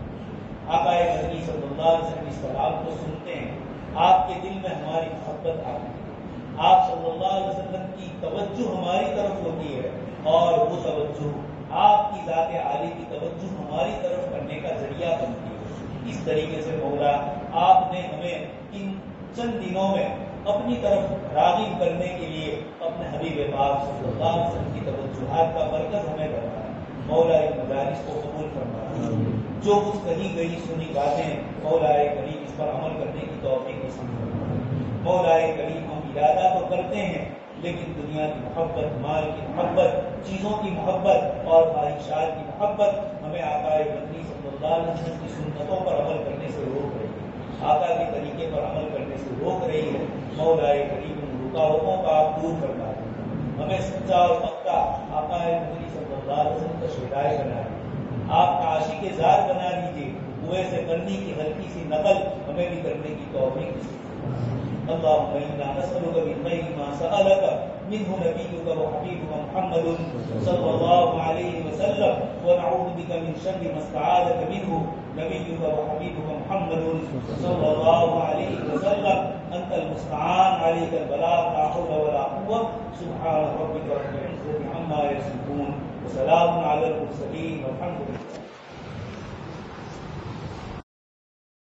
آقا مدنی صلی اللہ علیہ وسلم اس کلام کو سنتے ہیں، آپ کے دل میں ہماری محبت آتی ہے، آپ صلی اللہ علیہ وسلم کی توجہ ہماری طرف ہوتی ہے، اور وہ توجہ آپ کی ذات عالی کی توجہ ہماری طرف کرنے کا ذریعہ بنتی ہے۔ اس طریقے سے مولا آپ نے ہمیں ان چند دنوں میں اپنی طرف راغب کرنے کے لیے اپنے حبیب پاک صلی اللہ علیہ وسلم کی توجہات کا مرکز ہمیں بنایا۔ مولا ان مدارس کو قبول فرمایا، جو کچھ کہی گئی سنی باتیں مولا کریم اس پر عمل کرنے کی توفیق نصیب فرمائے۔ مولا کریم ہم ارادہ تو کرتے ہیں، لیکن دنیا کی محبت، مال کی محبت، چیزوں کی محبت اور خواہشات کی محبت ہمیں آقا مدنی صلی اللہ علیہ وسلم کی سنتوں پر عمل کرنے سے روک رہی ہے، آقا کے طریقے پر عمل کرنے سے روک رہی ہے۔ مولا کریم ان رکاوٹوں کا آپ دور فرما دیں، ہمیں سچا اور پکا آقا مدنی صلی اللہ علیہ وسلم کا شہدائے بنا دیں، آپ کا عاشق زار بنا دیجیے، کنویں سے کرنی کی ہلکی سی نقل ہمیں بھی کرنے کی توفیق نصیب فرمائے۔ اللهم إنا نسألك من خير ما سألك منه نبيك وحبيبك محمد صلى الله عليه وسلم، ونعوذ بك من شر ما استعاذك منه نبيك وحبيبك محمد صلى الله عليه وسلم، أنت المستعان عليك البلاغ، لا حول ولا قوة، سبحان ربك رب العزة عما يصفون، وسلام على المرسلين، والحمد لله۔